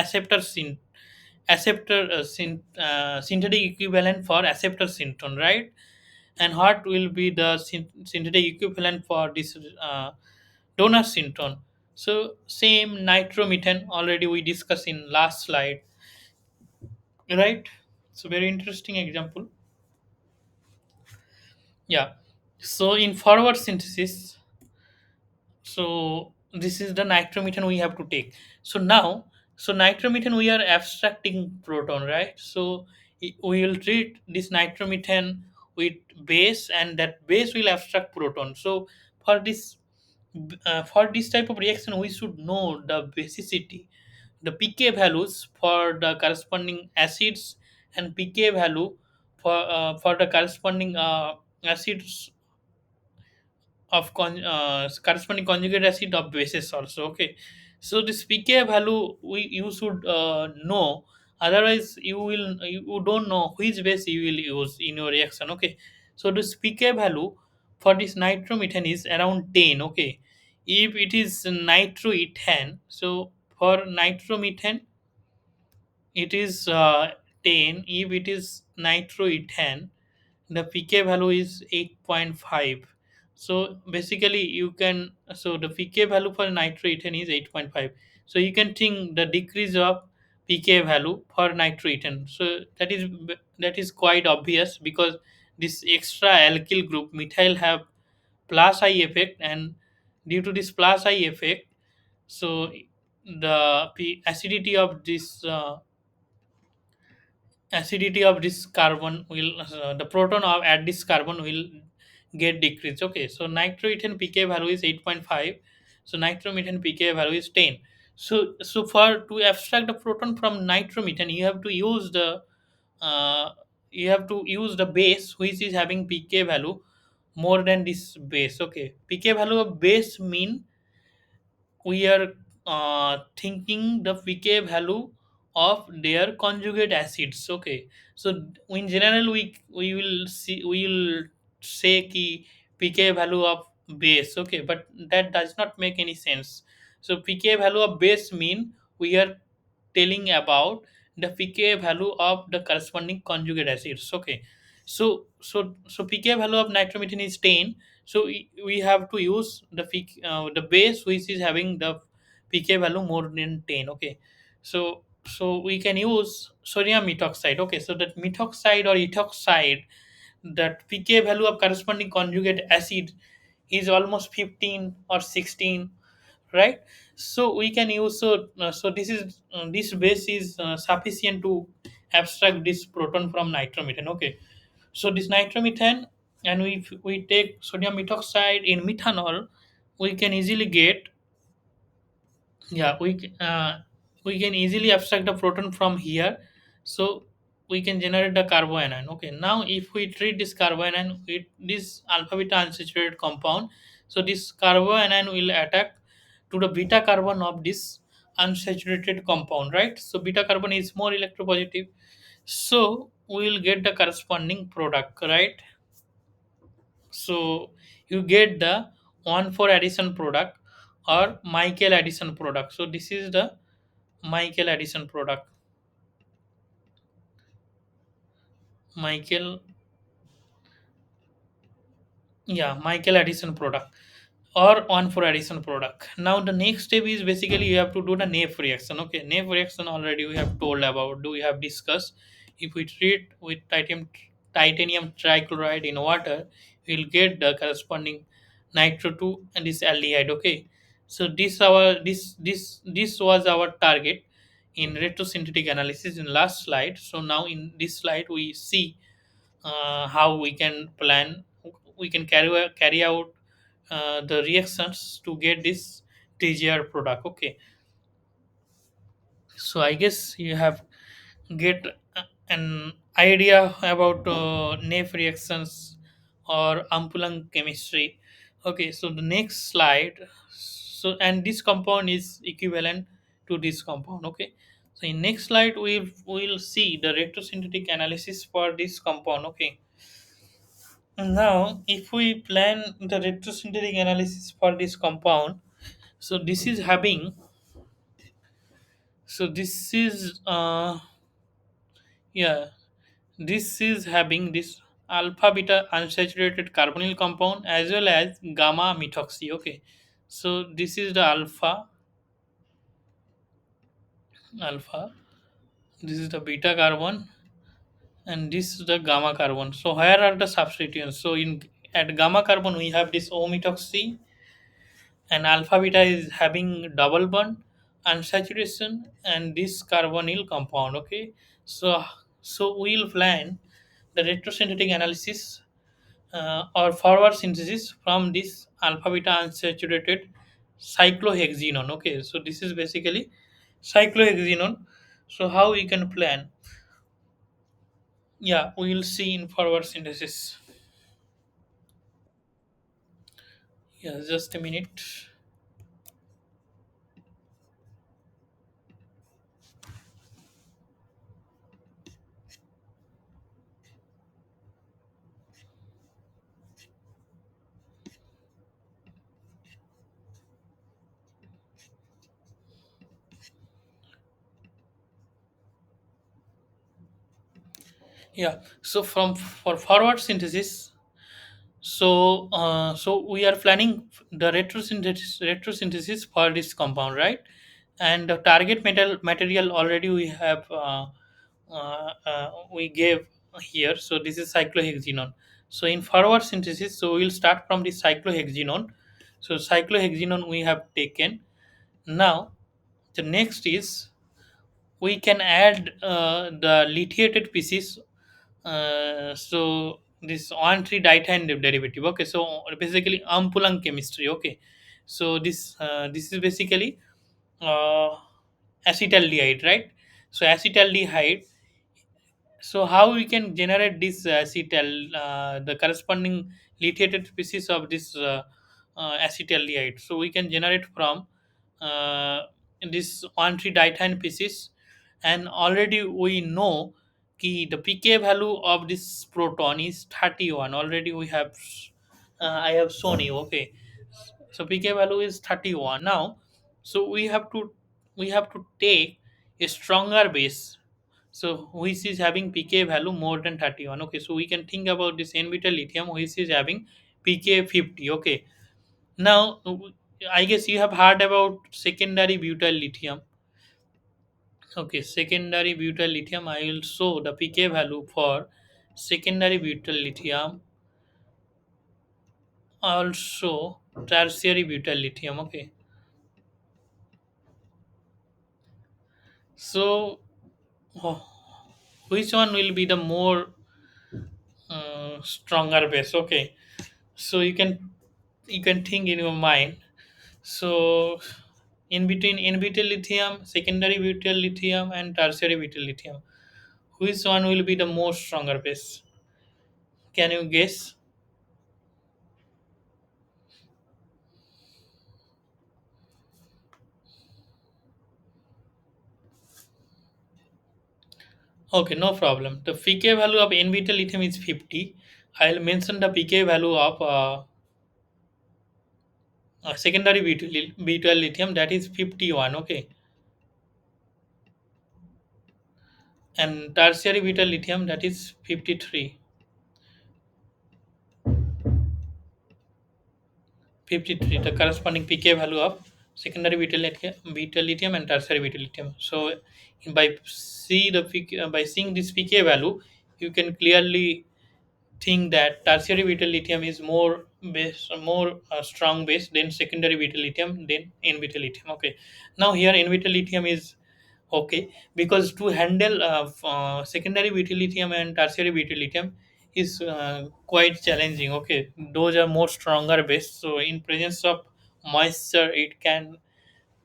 synthetic equivalent for acceptor syntone, right? And what will be the synthetic equivalent for this donor syntone? So same nitromethane, already we discussed in last slide, right? So very interesting example. Yeah, so in forward synthesis, so this is the nitromethane we have to take. So now, so nitromethane we are abstracting proton, right? So we will treat this nitromethane with base, and that base will abstract proton. So for this type of reaction we should know the basicity, the pK values for the corresponding acids, and pK value for the corresponding acids of corresponding conjugate acid of bases also. Okay, so this pK value you should know, otherwise you don't know which base you will use in your reaction. Okay, so this pK value for this nitromethane is around 10. Okay, if it is nitroethane, so for nitromethane it is 10. If it is nitroethane, the pK value is 8.5. So basically you can, so the pK value for nitroethane is 8.5. So you can think the decrease of pK value for nitroethane. So that is quite obvious, because this extra alkyl group methyl have plus I effect, and due to this plus I effect, so the acidity of this carbon will the proton of at this carbon will get decreased. Okay, so nitroethane pK value is 8.5, so nitromethane pK value is 10. So for to abstract the proton from nitromethane, uh, you have to use the base which is having pK value more than this base. Okay, pK value of base mean we are thinking the pK value of their conjugate acids. Okay, so in general we will see, we will say ki pK value of base. Okay, but that does not make any sense. So pK value of base mean we are telling about the pK value of the corresponding conjugate acids. Okay, so pK value of nitromethane is 10. So we have to use the base which is having the pK value more than 10. Okay, so we can use sodium methoxide. Okay, so that methoxide or ethoxide, that pK value of corresponding conjugate acid is almost 15 or 16, right? So we can use, so this base is sufficient to abstract this proton from nitromethane. Okay, so this nitromethane, and we take sodium methoxide in methanol, we can easily get, yeah, we can easily abstract the proton from here. So we can generate the carboanion. Okay, now if we treat this carboanion with this alpha beta unsaturated compound, so this carboanion will attack to the beta carbon of this unsaturated compound, right? So beta carbon is more electropositive, so we will get the corresponding product, right? So you get the 1,4 addition product or Michael addition product. So this is the Michael addition product. Michael, yeah, Michael addition product or 1,4 addition product. Now the next step is basically you have to do the NAF reaction. Okay, NAF reaction already we have told about, do we have discussed. If we treat with titanium trichloride in water, we'll get the corresponding nitro 2 and this aldehyde. Okay, so this was our target in retrosynthetic analysis in last slide. So now in this slide we see how we can carry out the reactions to get this TGR product. Okay, so I guess you have get an idea about NAF reactions or Ampulang chemistry. Okay, so the next slide. So and this compound is equivalent to this compound. Okay, so in next slide we will see the retrosynthetic analysis for this compound. Okay, now if we plan the retrosynthetic analysis for this compound, so this is having, so this is yeah, this is having this alpha beta unsaturated carbonyl compound as well as gamma methoxy. Okay, so this is the alpha, this is the beta carbon, and this is the gamma carbon. So where are the substituents? So in at gamma carbon we have this O methoxy, and alpha beta is having double bond unsaturation and this carbonyl compound. Okay, so we'll plan the retrosynthetic analysis or forward synthesis from this alpha beta unsaturated cyclohexenone. Okay, so this is basically cyclohexenone. So how we can plan, yeah, we will see in forward synthesis. Yeah, just a minute. Yeah, so from for forward synthesis, so we are planning the retrosynthesis for this compound, right? And the target material already we gave here. So this is cyclohexenone. So in forward synthesis, so we'll start from the cyclohexenone. So cyclohexenone we have taken. Now The next is we can add the lithiated pieces. So this on 3 diethane derivative. Okay, so basically ampulang chemistry. Okay, so this is basically uh, acetaldehyde, right? So acetaldehyde, so how we can generate this acetal, the corresponding lithiated species of this acetaldehyde? So we can generate from uh, this 1,3 diethane species, and already we know the pK value of this proton is 31. Already we have, I have shown you. Okay, so pK value is 31 now. So we have to take a stronger base, so which is having pK value more than 31. Okay, so we can think about this n-butyl lithium which is having pK 50. Okay, now I guess you have heard about secondary butyl lithium. Okay, secondary butyl lithium, I will show the pK value for secondary butyl lithium, also tertiary butyl lithium. Okay, so oh, which one will be the more stronger base? Okay, so you can think in your mind. So in butyl lithium, secondary butyl lithium, and tertiary butyl lithium, which one will be the most stronger base? Can you guess? Okay, no problem. The pK value of n butyl lithium is 50. I'll mention the pK value of secondary butyl lithium, that is 51. Okay, and tertiary butyl lithium, that is 53. 53, the corresponding pK value of secondary butyl lithium and tertiary butyl lithium. So by seeing this pK value, you can clearly think that tertiary butyl lithium is more strong base than secondary butyl lithium than n butyl lithium. Okay, now here n butyl lithium is okay, because to handle secondary butyl lithium and tertiary butyl lithium is quite challenging. Okay, those are more stronger base, so in presence of moisture it can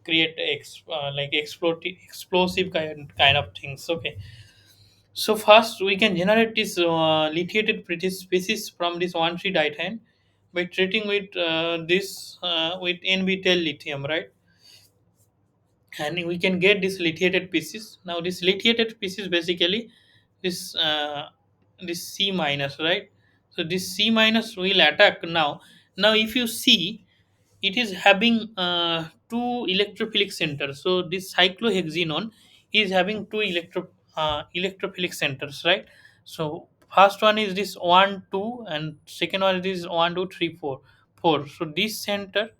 create like explosive kind of things. Okay, so first we can generate this lithiated species from this 1,3 diethane by treating with this with n-butyl lithium, right? And we can get this lithiated pieces. Now this lithiated pieces basically this this C minus, right? So this C minus will attack now. Now if you see, it is having two electrophilic centers. So this cyclohexenone is having two electrophilic centers, right? So first one is this 1 2, and second one is this 1 2 3 4 4. So this center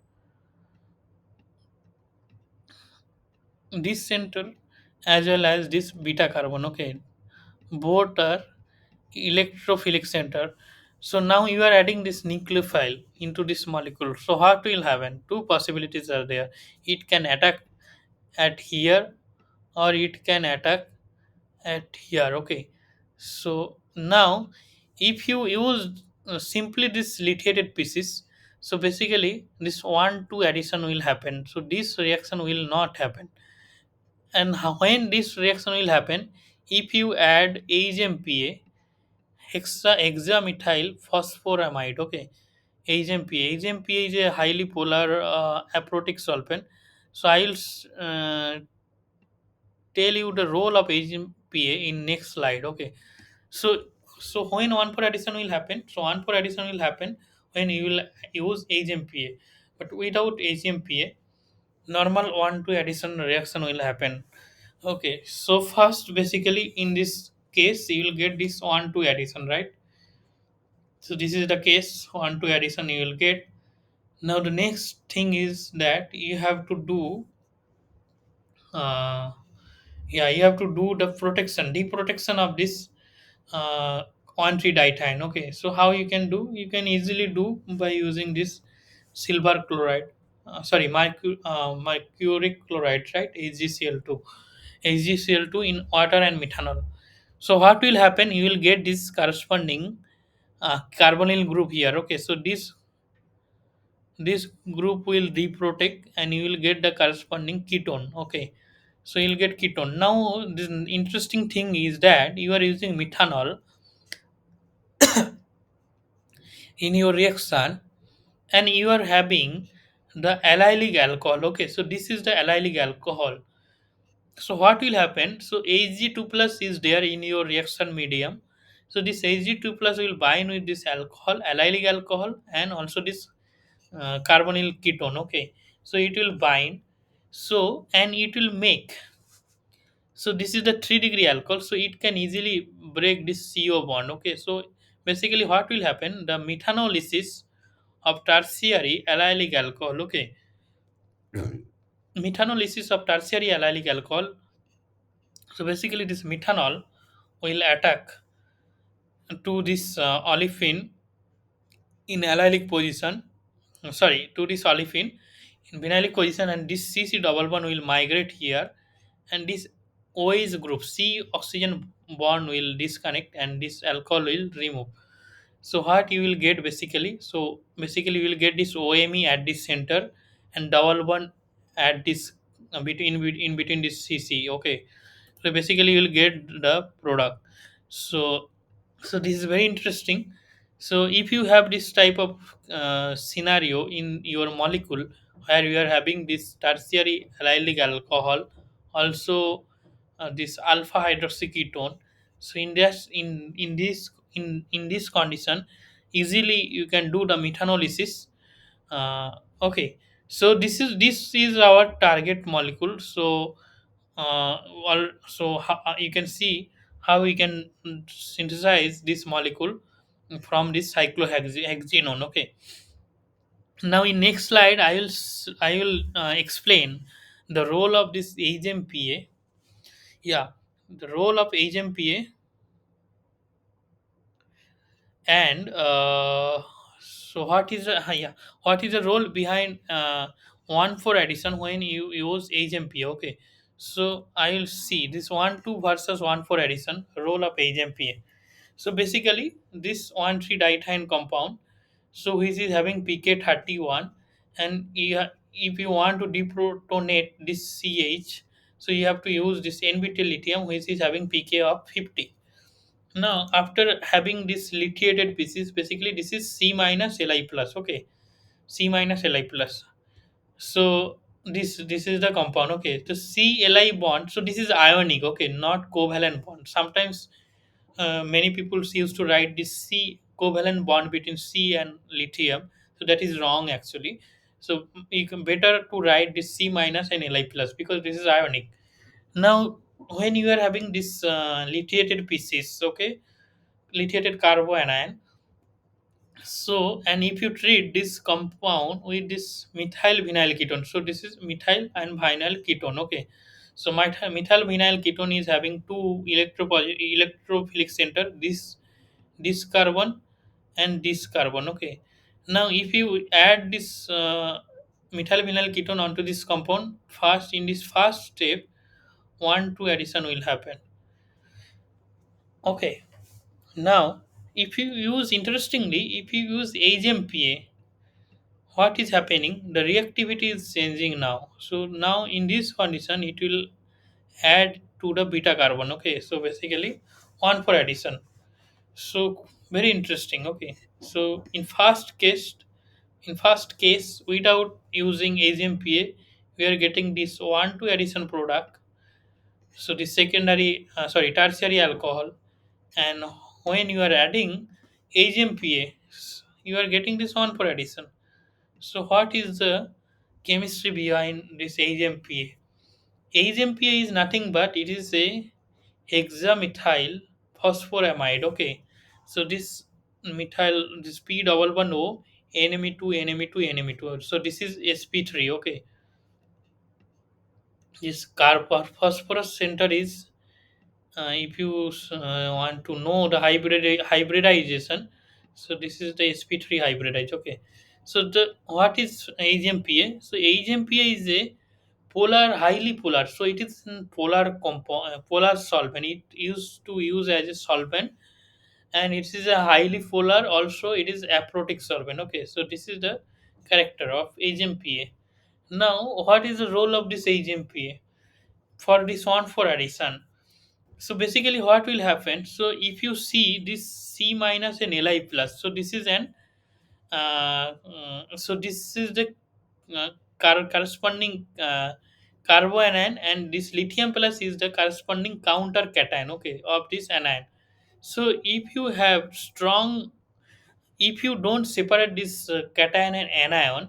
as well as this beta carbon. Okay, both are electrophilic center. So now you are adding this nucleophile into this molecule. So what will happen? Two possibilities are there. It can attack at here, or it can attack at here. Okay, so now if you use simply this lithiated pieces, so basically this 1 2 addition will happen, so this reaction will not happen. And when this reaction will happen, if you add HMPA, hexamethyl phosphoramide. Okay, HMPA is a highly polar aprotic solvent. So I'll tell you the role of HMPA in next slide. Okay, so when 1,4 addition will happen, so 1,4 addition will happen when you will use HMPA, but without HMPA, normal 1 2 addition reaction will happen. Okay, so first basically in this case you will get this 1 2 addition, right? So this is the case, 1 2 addition you will get. Now the next thing is that you have to do uh, yeah, you have to do the deprotection of this uh, 1,3 diethane. Okay, so how you can do? You can easily do by using this silver chloride. mercuric chloride, right? HgCl2 in water and methanol. So what will happen, you will get this corresponding carbonyl group here. Okay, so this group will reprotect and you will get the corresponding ketone. Okay, so you'll get ketone. Now this interesting thing is that you are using methanol in your reaction and you are having the allylic alcohol. Okay, so this is the allylic alcohol. So what will happen, so Hg2 plus is there in your reaction medium. So this Hg2 plus will bind with this alcohol, allylic alcohol, and also this carbonyl ketone. Okay, so it will bind, so and it will make, so this is the 3-degree alcohol, so it can easily break this CO bond. Okay, so basically what will happen, the methanolysis of tertiary allylic alcohol. Okay, methanolysis of tertiary allylic alcohol, so basically this methanol will attack to this olefin in allylic position, to this olefin in vinylic position, and this CC double bond will migrate here, and this OH group C oxygen bond will disconnect and this alcohol will remove. So what you will get basically, so basically you will get this OMe at this center and double bond at this in between this CC. Okay, so basically you will get the product. So this is very interesting. So if you have this type of scenario in your molecule where you are having this tertiary allylic alcohol, also this alpha hydroxyketone, so in this condition easily you can do the methanolysis. Okay, so this is our target molecule. So you can see how we can synthesize this molecule from this cyclohexenone. Okay, now in next slide I will explain the role of this HMPA. Yeah, the role of HMPA, and so what is the role behind 1,4 addition when you use HMPA. Okay, so I will see this 1,2 versus 1,4 addition role of HMPA. So basically this 1,3 diethane compound, so which is having pK 31, and if you want to deprotonate this CH, so you have to use this NBT lithium which is having pK of 50. Now, after having this lithiated pieces, basically this is C minus Li plus. Okay, C minus Li plus. So this is the compound. Okay, so C Li bond. So this is ionic. Okay, not covalent bond. Sometimes many people used to write this C covalent bond between C and lithium. So that is wrong actually. So you can better to write this C minus and Li plus because this is ionic. Now, when you are having this lithiated pieces, okay, lithiated carboanion. So, and if you treat this compound with this methyl vinyl ketone, so this is methyl and vinyl ketone. Okay, so methyl vinyl ketone is having two electrophilic center. This carbon and this carbon. Okay, now if you add this methyl vinyl ketone onto this compound, first in this first step, 1,2 addition will happen. Okay, now, if you use interestingly, if you use HMPA, what is happening? The reactivity is changing now. So now in this condition, it will add to the beta carbon. Okay, so basically one for addition. So very interesting. Okay, so in first case, without using HMPA, we are getting this 1,2 addition product. So the tertiary alcohol, and when you are adding HMPA, you are getting this one for addition. So what is the chemistry behind this HMPA? HMPA is nothing but it is a hexamethyl phosphoramide. Okay, so this P double one O NME2 So this is sp3. Okay, this phosphorus center is if you want to know the hybridization, so this is the sp3 hybridized. Okay, So the what is HMPA? So HMPA is a polar, highly polar. So it is in polar solvent. It used to use as a solvent, and it is a highly polar. Also, it is aprotic solvent. Okay, so this is the character of HMPA. Now, what is the role of this HMPA for this one for addition? So basically, what will happen? So if you see this C minus and Li plus, so this is an so this is the corresponding carbanion, and this lithium plus is the corresponding counter cation, okay, of this anion. So if you don't separate this cation and anion,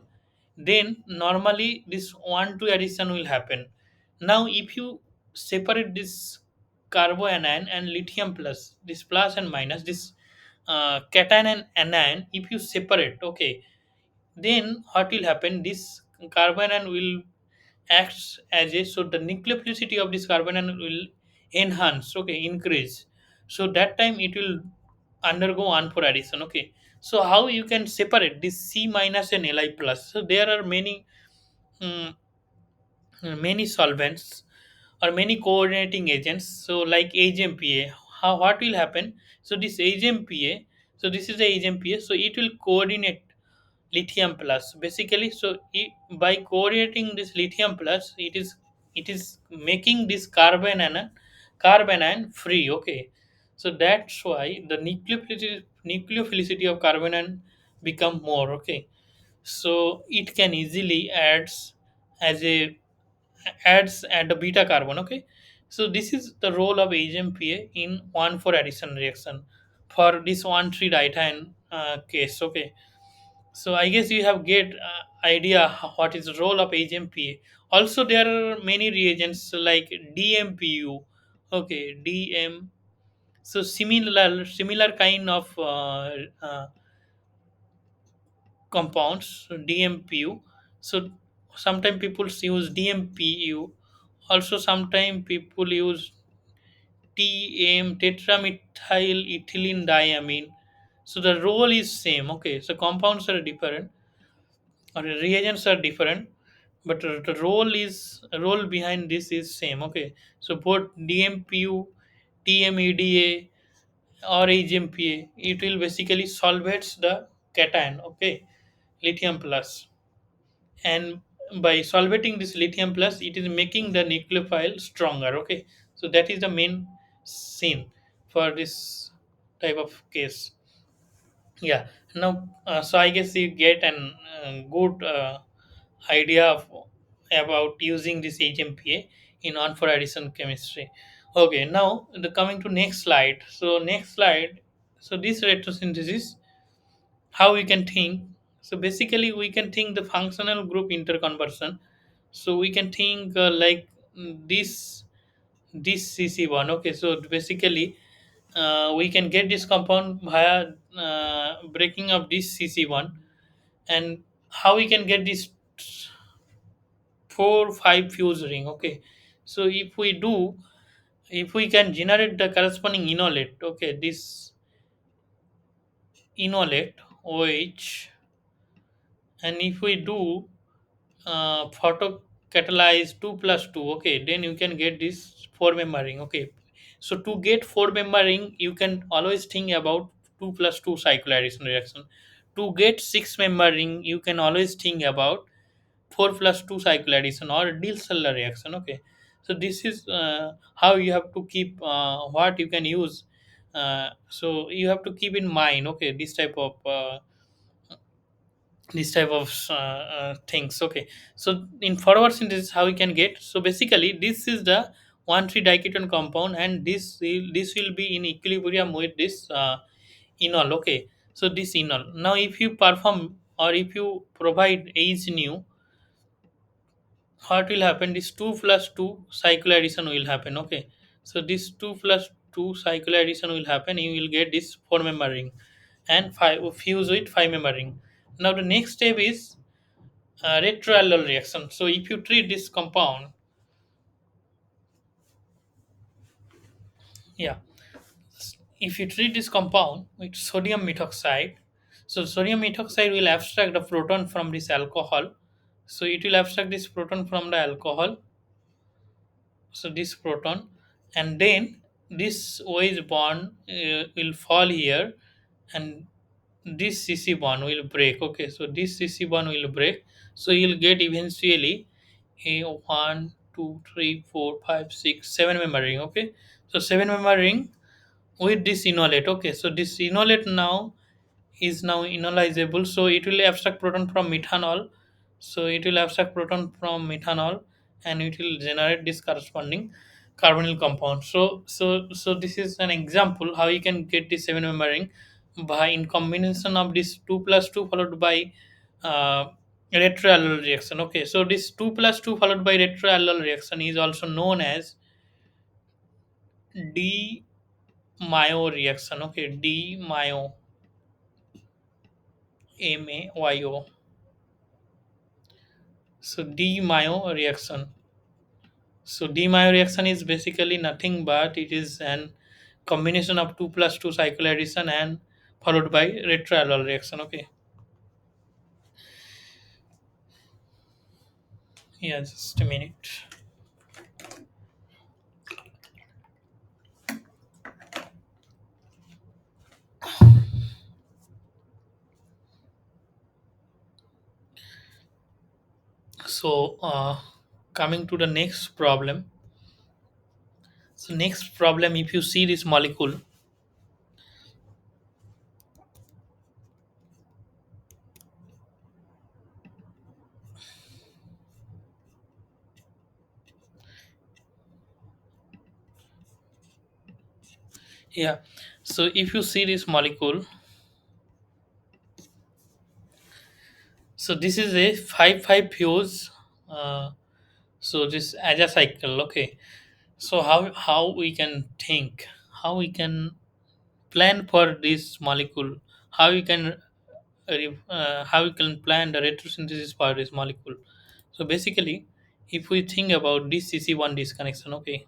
then normally this 1 2 addition will happen. Now if you separate this carbanion and lithium plus, this plus and minus, this cation and anion, if you separate, okay, then what will happen, this carbanion will acts as a, so the nucleophilicity of this carbanion will enhance, okay, increase. So that time it will undergo 1 for addition, okay. So how you can separate this C minus and Li plus? So there are mm, many solvents or many coordinating agents, so like HMPA. How, what will happen? So this HMPA, so this is the HMPA, so it will coordinate lithium plus basically. So by coordinating this lithium plus, it is making this carbanion free, okay. So that's why the nucleophilicity of carbanion become more, okay. So it can easily as a adds at the beta carbon, okay. So this is the role of HMPA in 1,4 addition reaction for this 1,3 diethyne case, okay. So I guess you have get idea what is the role of HMPA. Also, there are many reagents like DMPU. Okay, DM. So similar kind of compounds, DMPU. So sometimes people use DMPU. Also, sometimes people use TM, tetramethyl ethylene diamine. So the role is same. Okay, so compounds are different or reagents are different, but the role behind this is same, okay. So both DMPU, TMEDA or HMPA, it will basically solvates the cation, okay, lithium plus. And by solvating this lithium plus, it is making the nucleophile stronger, okay. So that is the main scene for this type of case. Yeah. Now, so I guess you get an good idea about using this HMPA in on for addition chemistry. Okay. Now, the coming to next slide. So next slide. So this retrosynthesis, how we can think. So basically, we can think the functional group interconversion. So we can think this CC1. Okay. So basically, we can get this compound via breaking of this CC1. And how we can get this 4 5 fuse ring, okay. So if we can generate the corresponding enolate, okay, this enolate OH, and if we do photo catalyze 2 plus 2, okay, then you can get this 4 member ring, okay. So to get 4 member ring, you can always think about 2 plus 2 cycloaddition reaction. To get 6 member ring, you can always think about 4 plus 2 cycle addition or Diels-Cellar reaction, okay. So this is how you have to keep what you can use. So you have to keep in mind, okay, this type of things, okay. So in forward synthesis, how we can get, so basically this is the 1,3 diketone compound, and this will be in equilibrium with this enol, okay. So this enol, now if you perform or if you provide H nu, what will happen, this 2 plus 2 cycle addition will happen, okay. So this 2 plus 2 cycle addition will happen, you will get this 4 member ring and 5 fuse with 5 member ring. Now the next step is retroallyl reaction. So if you treat this compound, yeah, if you treat this compound with sodium methoxide, So sodium methoxide will abstract the proton from this alcohol. So it will abstract this proton from the alcohol, so this proton, and then this OH bond will fall here, and this CC bond will break. Okay, so this CC bond will break, so you'll get eventually a 1 2 3 4 5 6 7 member ring. Okay, so 7 member ring with this enolate. Okay, so this enolate now is now enolizable, so it will abstract proton from methanol. So it will abstract proton from methanol, and it will generate this corresponding carbonyl compound. So this is an example how you can get this 7 member ring by in combination of this 2 plus 2 followed by uh, retroallyl reaction. Okay, so this 2 plus 2 followed by retroallyl reaction is also known as d Mayo reaction. Okay, d Mayo, MAYO. So d Mayo reaction. So d Mayo reaction is basically nothing but it is an combination of 2 plus 2 cycle addition and followed by retroallyl reaction. Okay, yeah, just a minute. So coming to the next problem. So next problem, if you see this molecule, yeah. So if you see this molecule, so this is a 5 5 fuse. Uh, so this as a cycle. Okay, so how we can think, how we can plan for this molecule, how we can how we can plan the retrosynthesis for this molecule. So basically, if we think about this CC1 disconnection. Okay,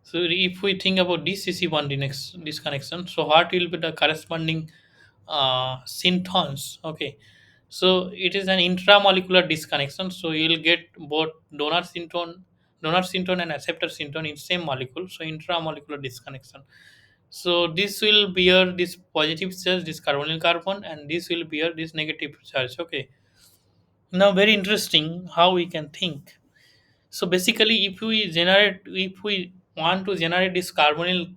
so if we think about this CC1 disconnection, so what will be the corresponding synthons? Okay, so it is an intramolecular disconnection. So you will get both donor synthon and acceptor synthon in same molecule. So intramolecular disconnection. So this will bear this positive charge, this carbonyl carbon, and this will bear this negative charge. Okay. Now very interesting how we can think. So basically, if we want to generate this carbonyl,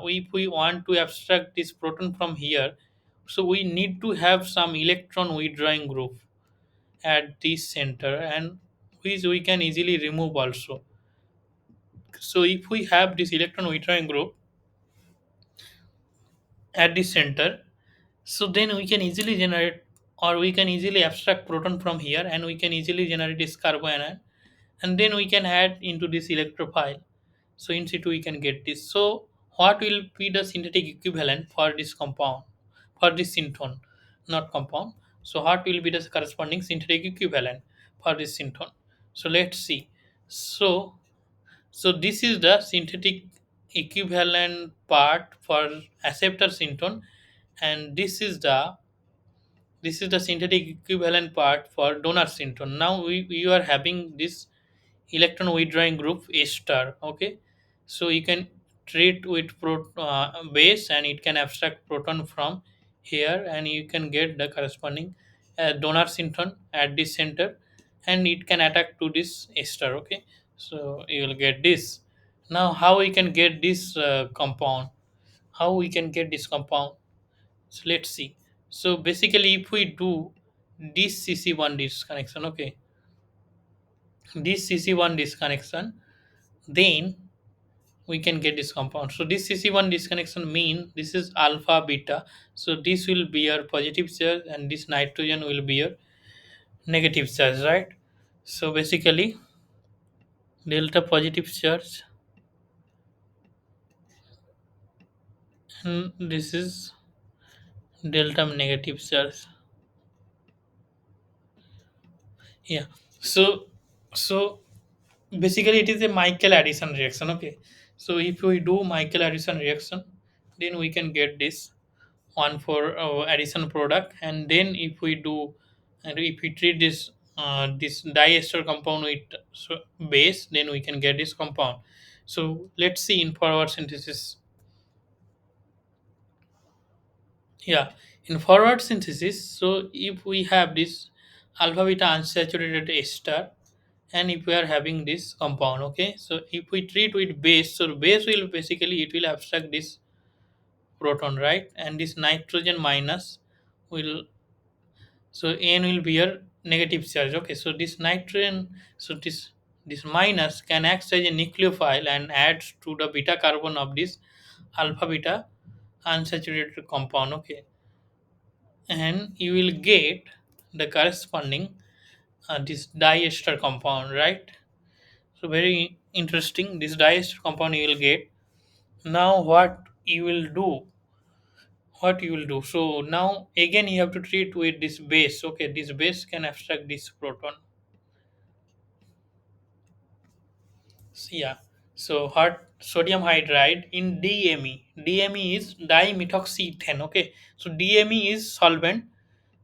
if we want to abstract this proton from here, so we need to have some electron withdrawing group at this center, and which we can easily remove also. So if we have this electron withdrawing group at the center, so then we can easily generate, or we can easily abstract proton from here, and we can easily generate this carbanion, and then we can add into this electrophile. So in situ we can get this. So what will be the synthetic equivalent for this compound, for this synthon, not compound? So what will be the corresponding synthetic equivalent for this synthon? So let's see. So so this is the synthetic equivalent part for acceptor synthon, and this is the synthetic equivalent part for donor synthon. Now we are having this electron withdrawing group A star. Okay, so you can treat with base, and it can abstract proton from here, and you can get the corresponding donor synthon at this center, and it can attack to this A star. Okay, so you will get this. Now how we can get this compound, how we can get this compound? So let's see. So basically, if we do this CC1 disconnection. Okay, this CC1 disconnection, then we can get this compound. So this CC1 disconnection mean this is alpha beta. So this will be your positive charge, and this nitrogen will be your negative charge, right? So basically, delta positive charge, and this is delta negative charge. Yeah. So basically it is a Michael addition reaction. Okay, so if we do Michael addition reaction, then we can get this one for addition product, and then if we do, and if we treat this diester compound with base, then we can get this compound. So let's see in forward synthesis. Yeah, in forward synthesis, so if we have this alpha beta unsaturated ester, and if we are having this compound, okay, so if we treat with base, so base will basically it will abstract this proton, right, and this nitrogen minus will, so n will be your negative charge, okay, so this nitrogen, so this minus can act as a nucleophile and adds to the beta carbon of this alpha beta unsaturated compound, okay, and you will get the corresponding this diester compound, right. So very interesting, this diester compound you will get. Now what you will do, so now again you have to treat with this base, okay, this base can abstract this proton. So, yeah, so hot sodium hydride in DME is dimethoxyethane, okay, so DME is solvent.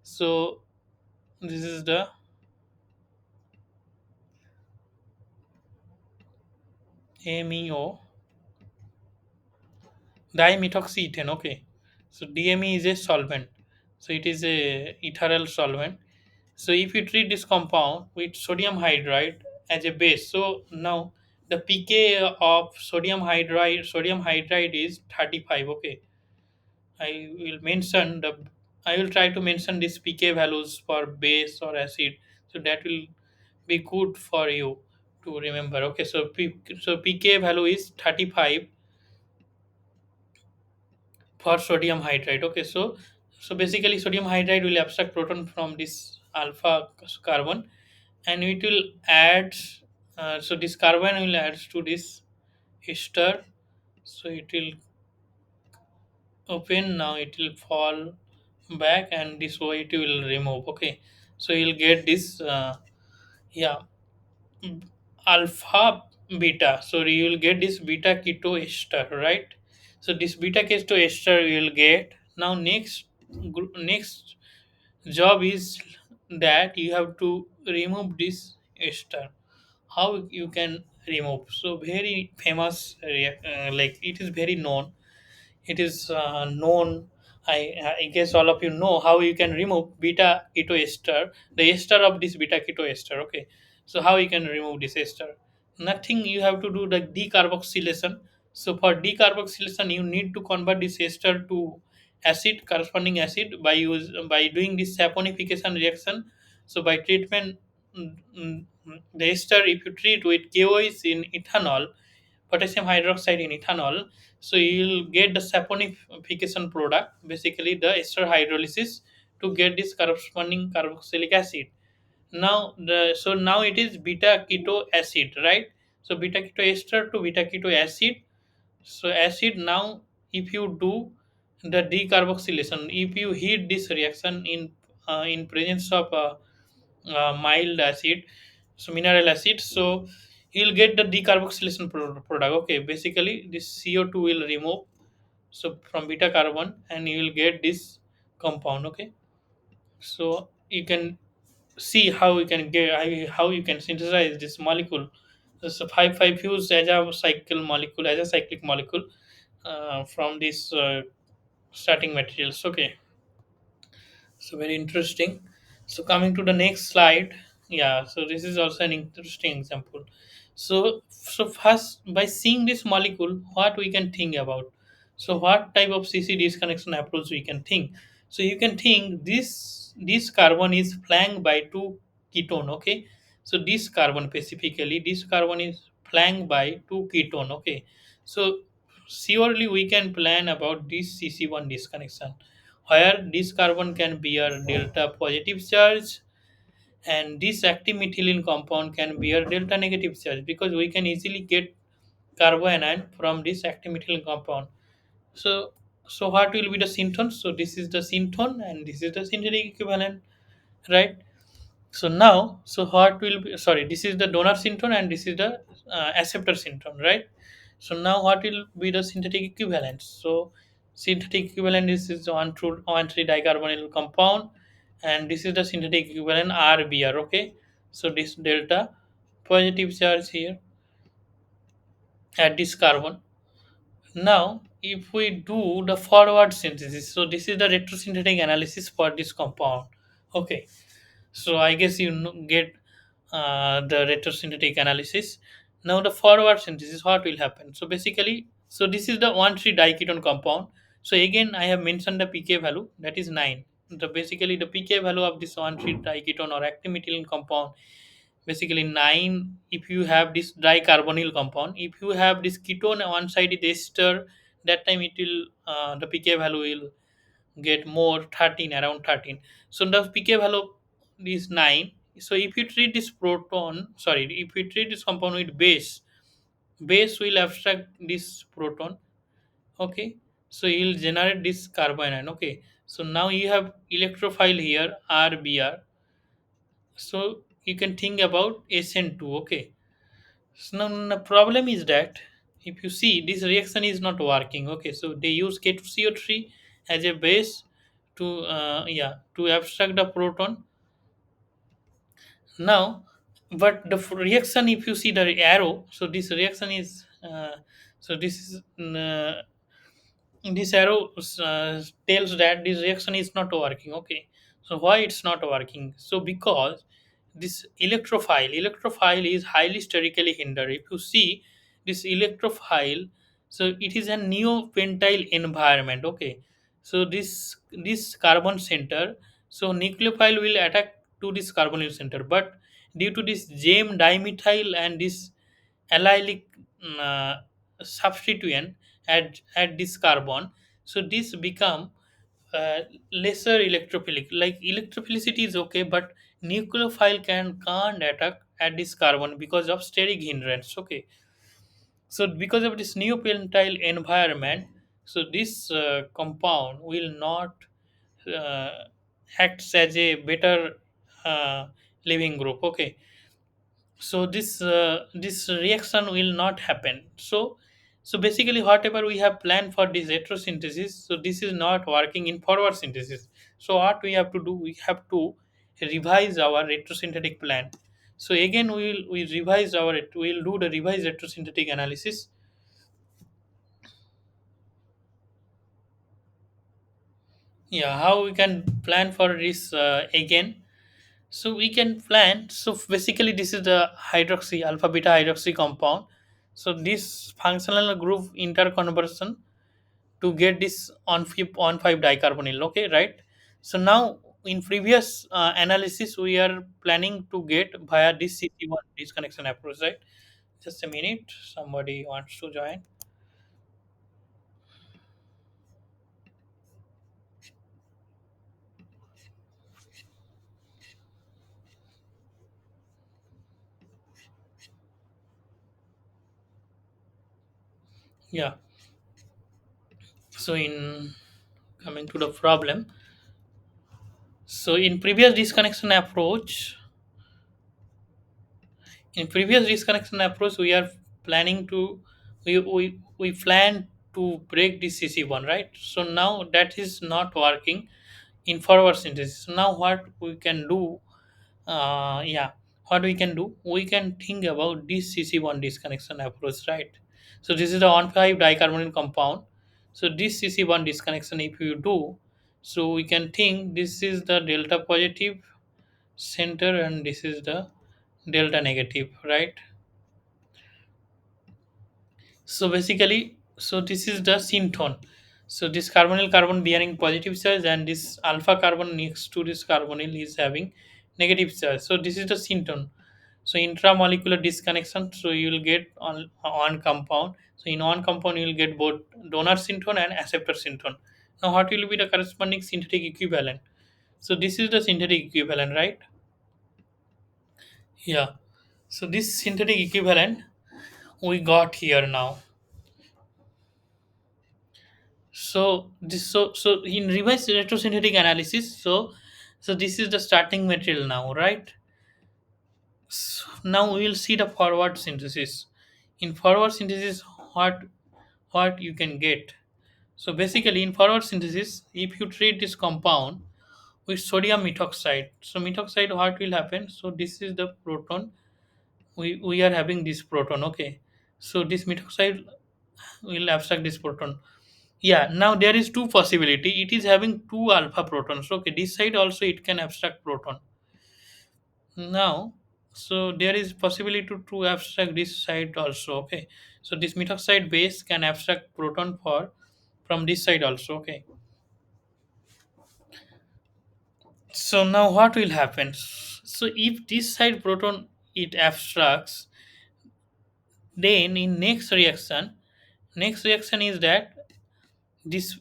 So this is the MEO, dimethoxyethane, okay, so DME is a solvent, so it is a ethyl solvent. So if you treat this compound with sodium hydride as a base, so now the pK of sodium hydride is 35, okay. I will try to mention this pK values for base or acid, so that will be good for you to remember, okay. So so pK value is 35 for sodium hydride, okay. So basically sodium hydride will abstract proton from this alpha carbon, and it will add, so this carbon will add to this ester, so it will open, now it will fall back, and this way it will remove, okay. So you'll get this yeah, mm, alpha beta, so you will get this beta keto ester, right. So this beta keto ester you will get. Now next job is that you have to remove this ester. How you can remove, so very famous like it is very known, it is known. I guess all of you know how you can remove beta keto ester, the ester of this beta keto ester, okay. So how you can remove this ester? Nothing, you have to do the decarboxylation. So for decarboxylation you need to convert this ester to acid, corresponding acid, by doing this saponification reaction. So by treatment, the ester, if you treat with KOs in ethanol, potassium hydroxide in ethanol, so you'll get the saponification product, basically the ester hydrolysis, to get this corresponding carboxylic acid. Now it is beta keto acid, right. So beta keto ester to beta keto acid. So acid, now if you do the decarboxylation, if you heat this reaction in presence of mild acid, so mineral acid, so you'll get the decarboxylation product, okay. Basically this CO2 will remove, so from beta carbon, and you will get this compound, okay. So you can see how you can get, how you can synthesize this molecule. This 5 fuse as a cycle molecule, as a cyclic molecule, from this starting materials, okay. So very interesting. So coming to the next slide, yeah. So this is also an interesting example. So first, by seeing this molecule, what we can think about? So what type of CC disconnection approach we can think? So you can think this carbon is flanked by two ketone. Okay. So this carbon is flanked by two ketone. Okay. So surely we can plan about this CC1 disconnection, where this carbon can bear delta positive charge, and this active methylene compound can bear delta negative charge, because we can easily get carbanion from this active methylene compound. So so what will be the syntone? So this is the syntone and this is the synthetic equivalent, right. So now, so what will be, sorry, this is the donor syntone and this is the acceptor syntone, right. So now what will be the synthetic equivalent? So Synthetic equivalent is 1,2 dicarbonyl compound, and this is the synthetic equivalent RBr. Okay, so this delta positive charge here at this carbon. Now, if we do the forward synthesis, so this is the retrosynthetic analysis for this compound. Okay, so I guess get the retrosynthetic analysis. Now the forward synthesis, what will happen? So basically, so this is the 1,3 diketone compound. So again, I have mentioned the pK value, that is 9. The basically the pK value of this 1,3 diketone or actinimethyl compound basically 9. If you have this dicarbonyl compound, if you have this ketone on one side is ester, that time it will the pK value will get more, 13, around 13. So the pK value is 9. So if you treat this proton, sorry, if you treat this compound with base will abstract this proton. Okay, so you'll generate this carbon ion. Okay, so now you have electrophile here, RBr. So you can think about SN2. Okay, so now the problem is that if you see this reaction is not working. Okay, so they use K2CO3 as a base to to abstract the proton. Now, but the reaction, if you see the arrow, so this reaction is so this is this arrow tells that this reaction is not working. Okay, so why it's not working? So because this electrophile is highly sterically hindered. If you see this electrophile, so it is a neopentyl environment. Okay, so this carbon center, so nucleophile will attack to this carbonyl center, but due to this gem dimethyl and this allylic uh, substituent at this carbon, so this become uh, lesser electrophilic. Like electrophilicity is okay, but nucleophile can't attack at this carbon because of steric hindrance. Okay, so because of this neopentyl environment, so this compound will not uh, acts as a better uh, living group. Okay, so this reaction will not happen. So basically whatever we have planned for this heterosynthesis, so this is not working in forward synthesis. So what we have to do, we have to revise our retrosynthetic plan. So again we revise our, we'll do the revised retrosynthetic analysis. Yeah, how we can plan for this again. So we can plan. So basically, this is the hydroxy alpha beta hydroxy compound. So this functional group interconversion to get this on 5 dicarbonyl. Okay, right. So now in previous analysis, we are planning to get via this CC1 disconnection approach. Right. Just a minute. Somebody wants to join. Yeah. So in coming to the problem. So in previous disconnection approach, in previous disconnection approach, we are planning to we plan to break this CC1, right? So now that is not working in forward synthesis. So now what we can do, what we can do, we can think about this CC1 disconnection approach, right? So this is the on 5 dicarbonyl compound. So this CC1 disconnection, if you do, so we can think this is the delta positive center and this is the delta negative, right? So basically, so this is the syntone. So this carbonyl carbon bearing positive charge and this alpha carbon next to this carbonyl is having negative charge. So this is the syntone. So intramolecular disconnection. So you will get on compound. So in one compound you will get both donor syntone and acceptor syntone. Now what will be the corresponding synthetic equivalent? So this is the synthetic equivalent, right? Yeah. So this synthetic equivalent we got here now. So in reverse retrosynthetic analysis, so this is the starting material now, right? So now we will see the forward synthesis. In forward synthesis, what you can get. So basically, in forward synthesis, if you treat this compound with sodium methoxide, so methoxide, what will happen? So this is the proton. We are having this proton. Okay. So this methoxide will abstract this proton. Yeah. Now there is two possibility. It is having two alpha protons. Okay. This side also it can abstract proton. Now, so there is possibility to abstract this side also. Okay. So this methoxide base can abstract proton for from this side also. Okay. So now what will happen? So if this side proton it abstracts, then in next reaction is that this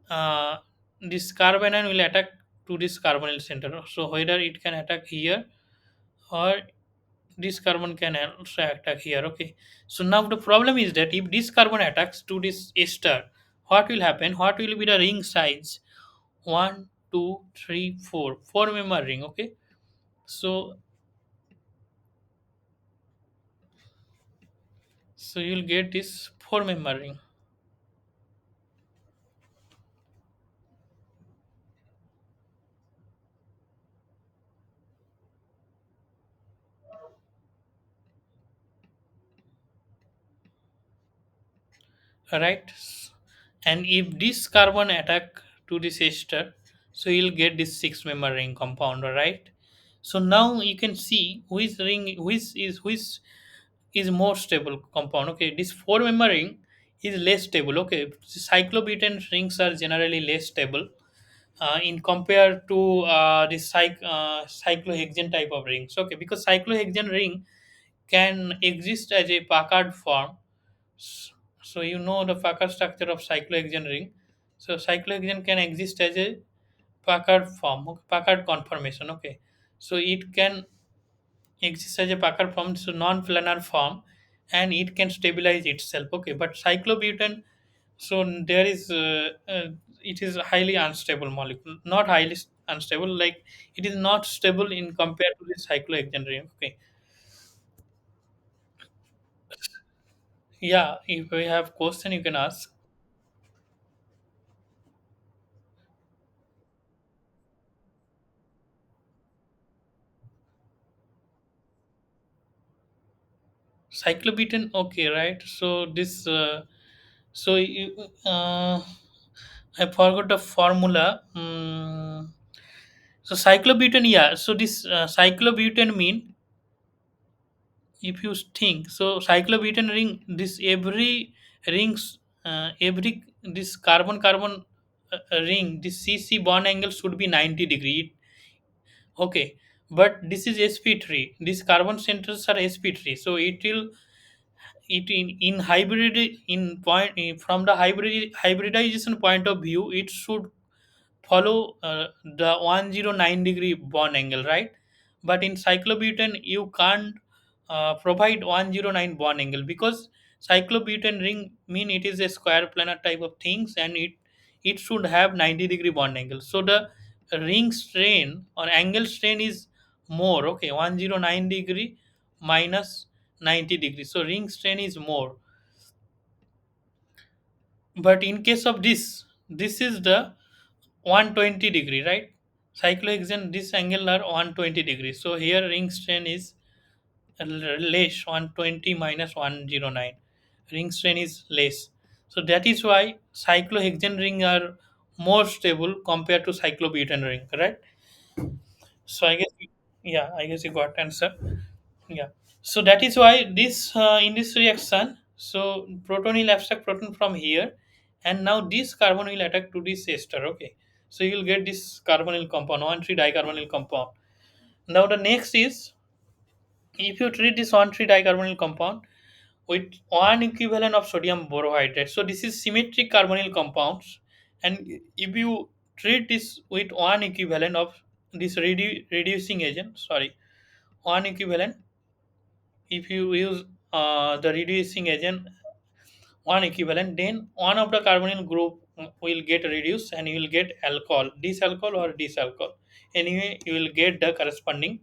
uh, this carbanion will attack to this carbonyl center. So whether it can attack here or this carbon can also attack here. Okay. So now the problem is that if this carbon attacks to this ester, what will happen? What will be the ring size? One, two, three, four. Four-member ring. Okay. So so you'll get this four-member ring. Right. And if this carbon attack to this ester, so you'll get this six-member ring compound. Right. So now you can see which is more stable compound. Okay, this four-member ring is less stable. Okay, cyclobutane rings are generally less stable in compared to cyclohexane type of rings. Okay, because cyclohexane ring can exist as a Packard form. S- So you know the Packard structure of cyclohexane ring. So cyclohexane can exist as a Packard form, okay, Packard conformation. Okay, so it can exists as a Packard form, so non-planar form, and it can stabilize itself. Okay, but cyclobutane, so there is it is a highly unstable molecule, not highly unstable, like it is not stable in compared to the cyclohexane ring. Okay, yeah. If we have question, you can ask. Cyclobutane. Okay, right. So this. So you, I forgot the formula. So cyclobutane, yeah. So this cyclobutane mean, if you think, so cyclobutane ring, this every rings, every this carbon carbon ring, this CC bond angle should be 90 degree. Okay, but this is sp3. These carbon centers are sp3, so it will it in hybrid in point from the hybridization point of view, it should follow the 109-degree bond angle, right? But in cyclobutane, you can't provide 109 bond angle, because cyclobutane ring mean it is a square planar type of things, and it should have 90-degree bond angle. So the ring strain or angle strain is more. Okay, 109 degree minus 90 degree. So ring strain is more. But in case of this is the 120 degree, right? Cyclohexane, this angle are 120 degrees. So here ring strain is less, 120 minus 109. Ring strain is less. So that is why cyclohexane ring are more stable compared to cyclobutane ring, correct? So I guess, yeah, I guess you got answer. Yeah. So that is why this in this reaction, so proton will abstract proton from here, and now this carbon will attack to this ester. Okay. So you will get this carbonyl compound, 1,3 dicarbonyl compound. Now the next is, if you treat this 1,3 dicarbonyl compound with one equivalent of sodium borohydride. So this is symmetric carbonyl compounds, and if you treat this with one equivalent of this reducing agent, sorry, one equivalent, if you use the reducing agent one equivalent, then one of the carbonyl group will get reduced, and you will get alcohol, this alcohol or this alcohol. Anyway, you will get the corresponding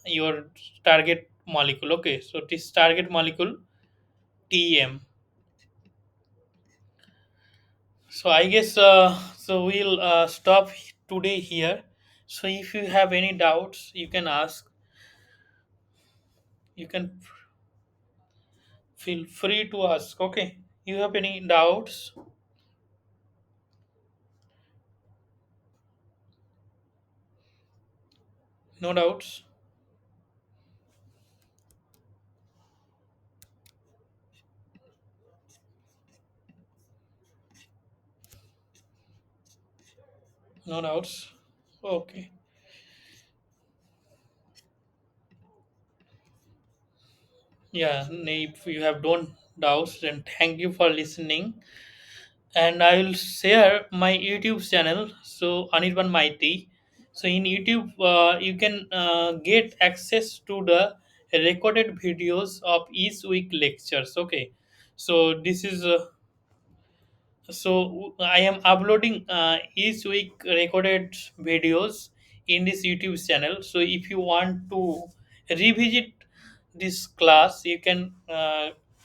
your target molecule. Okay, so this target molecule TM. So I guess so we'll stop today here. So if you have any doubts, you can ask. You can feel free to ask. Okay. You have any doubts? No doubts. No doubts. Okay. Yeah. If you have don't doubts, then thank you for listening. And I will share my YouTube channel. So Anirban Mighty. So in YouTube, you can get access to the recorded videos of each week lectures. Okay, so this is so I am uploading each week recorded videos in this YouTube channel. So if you want to revisit this class, you can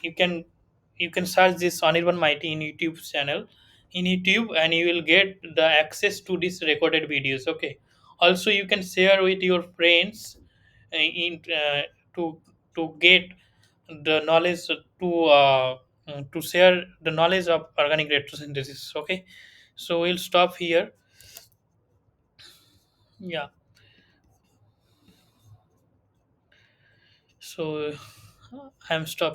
you can search this Anirban Mighty in YouTube channel in YouTube, and you will get the access to these recorded videos. Okay. Also, you can share with your friends in to get the knowledge to share the knowledge of organic retrosynthesis. Okay, so we'll stop here. Yeah, so I'm stopping.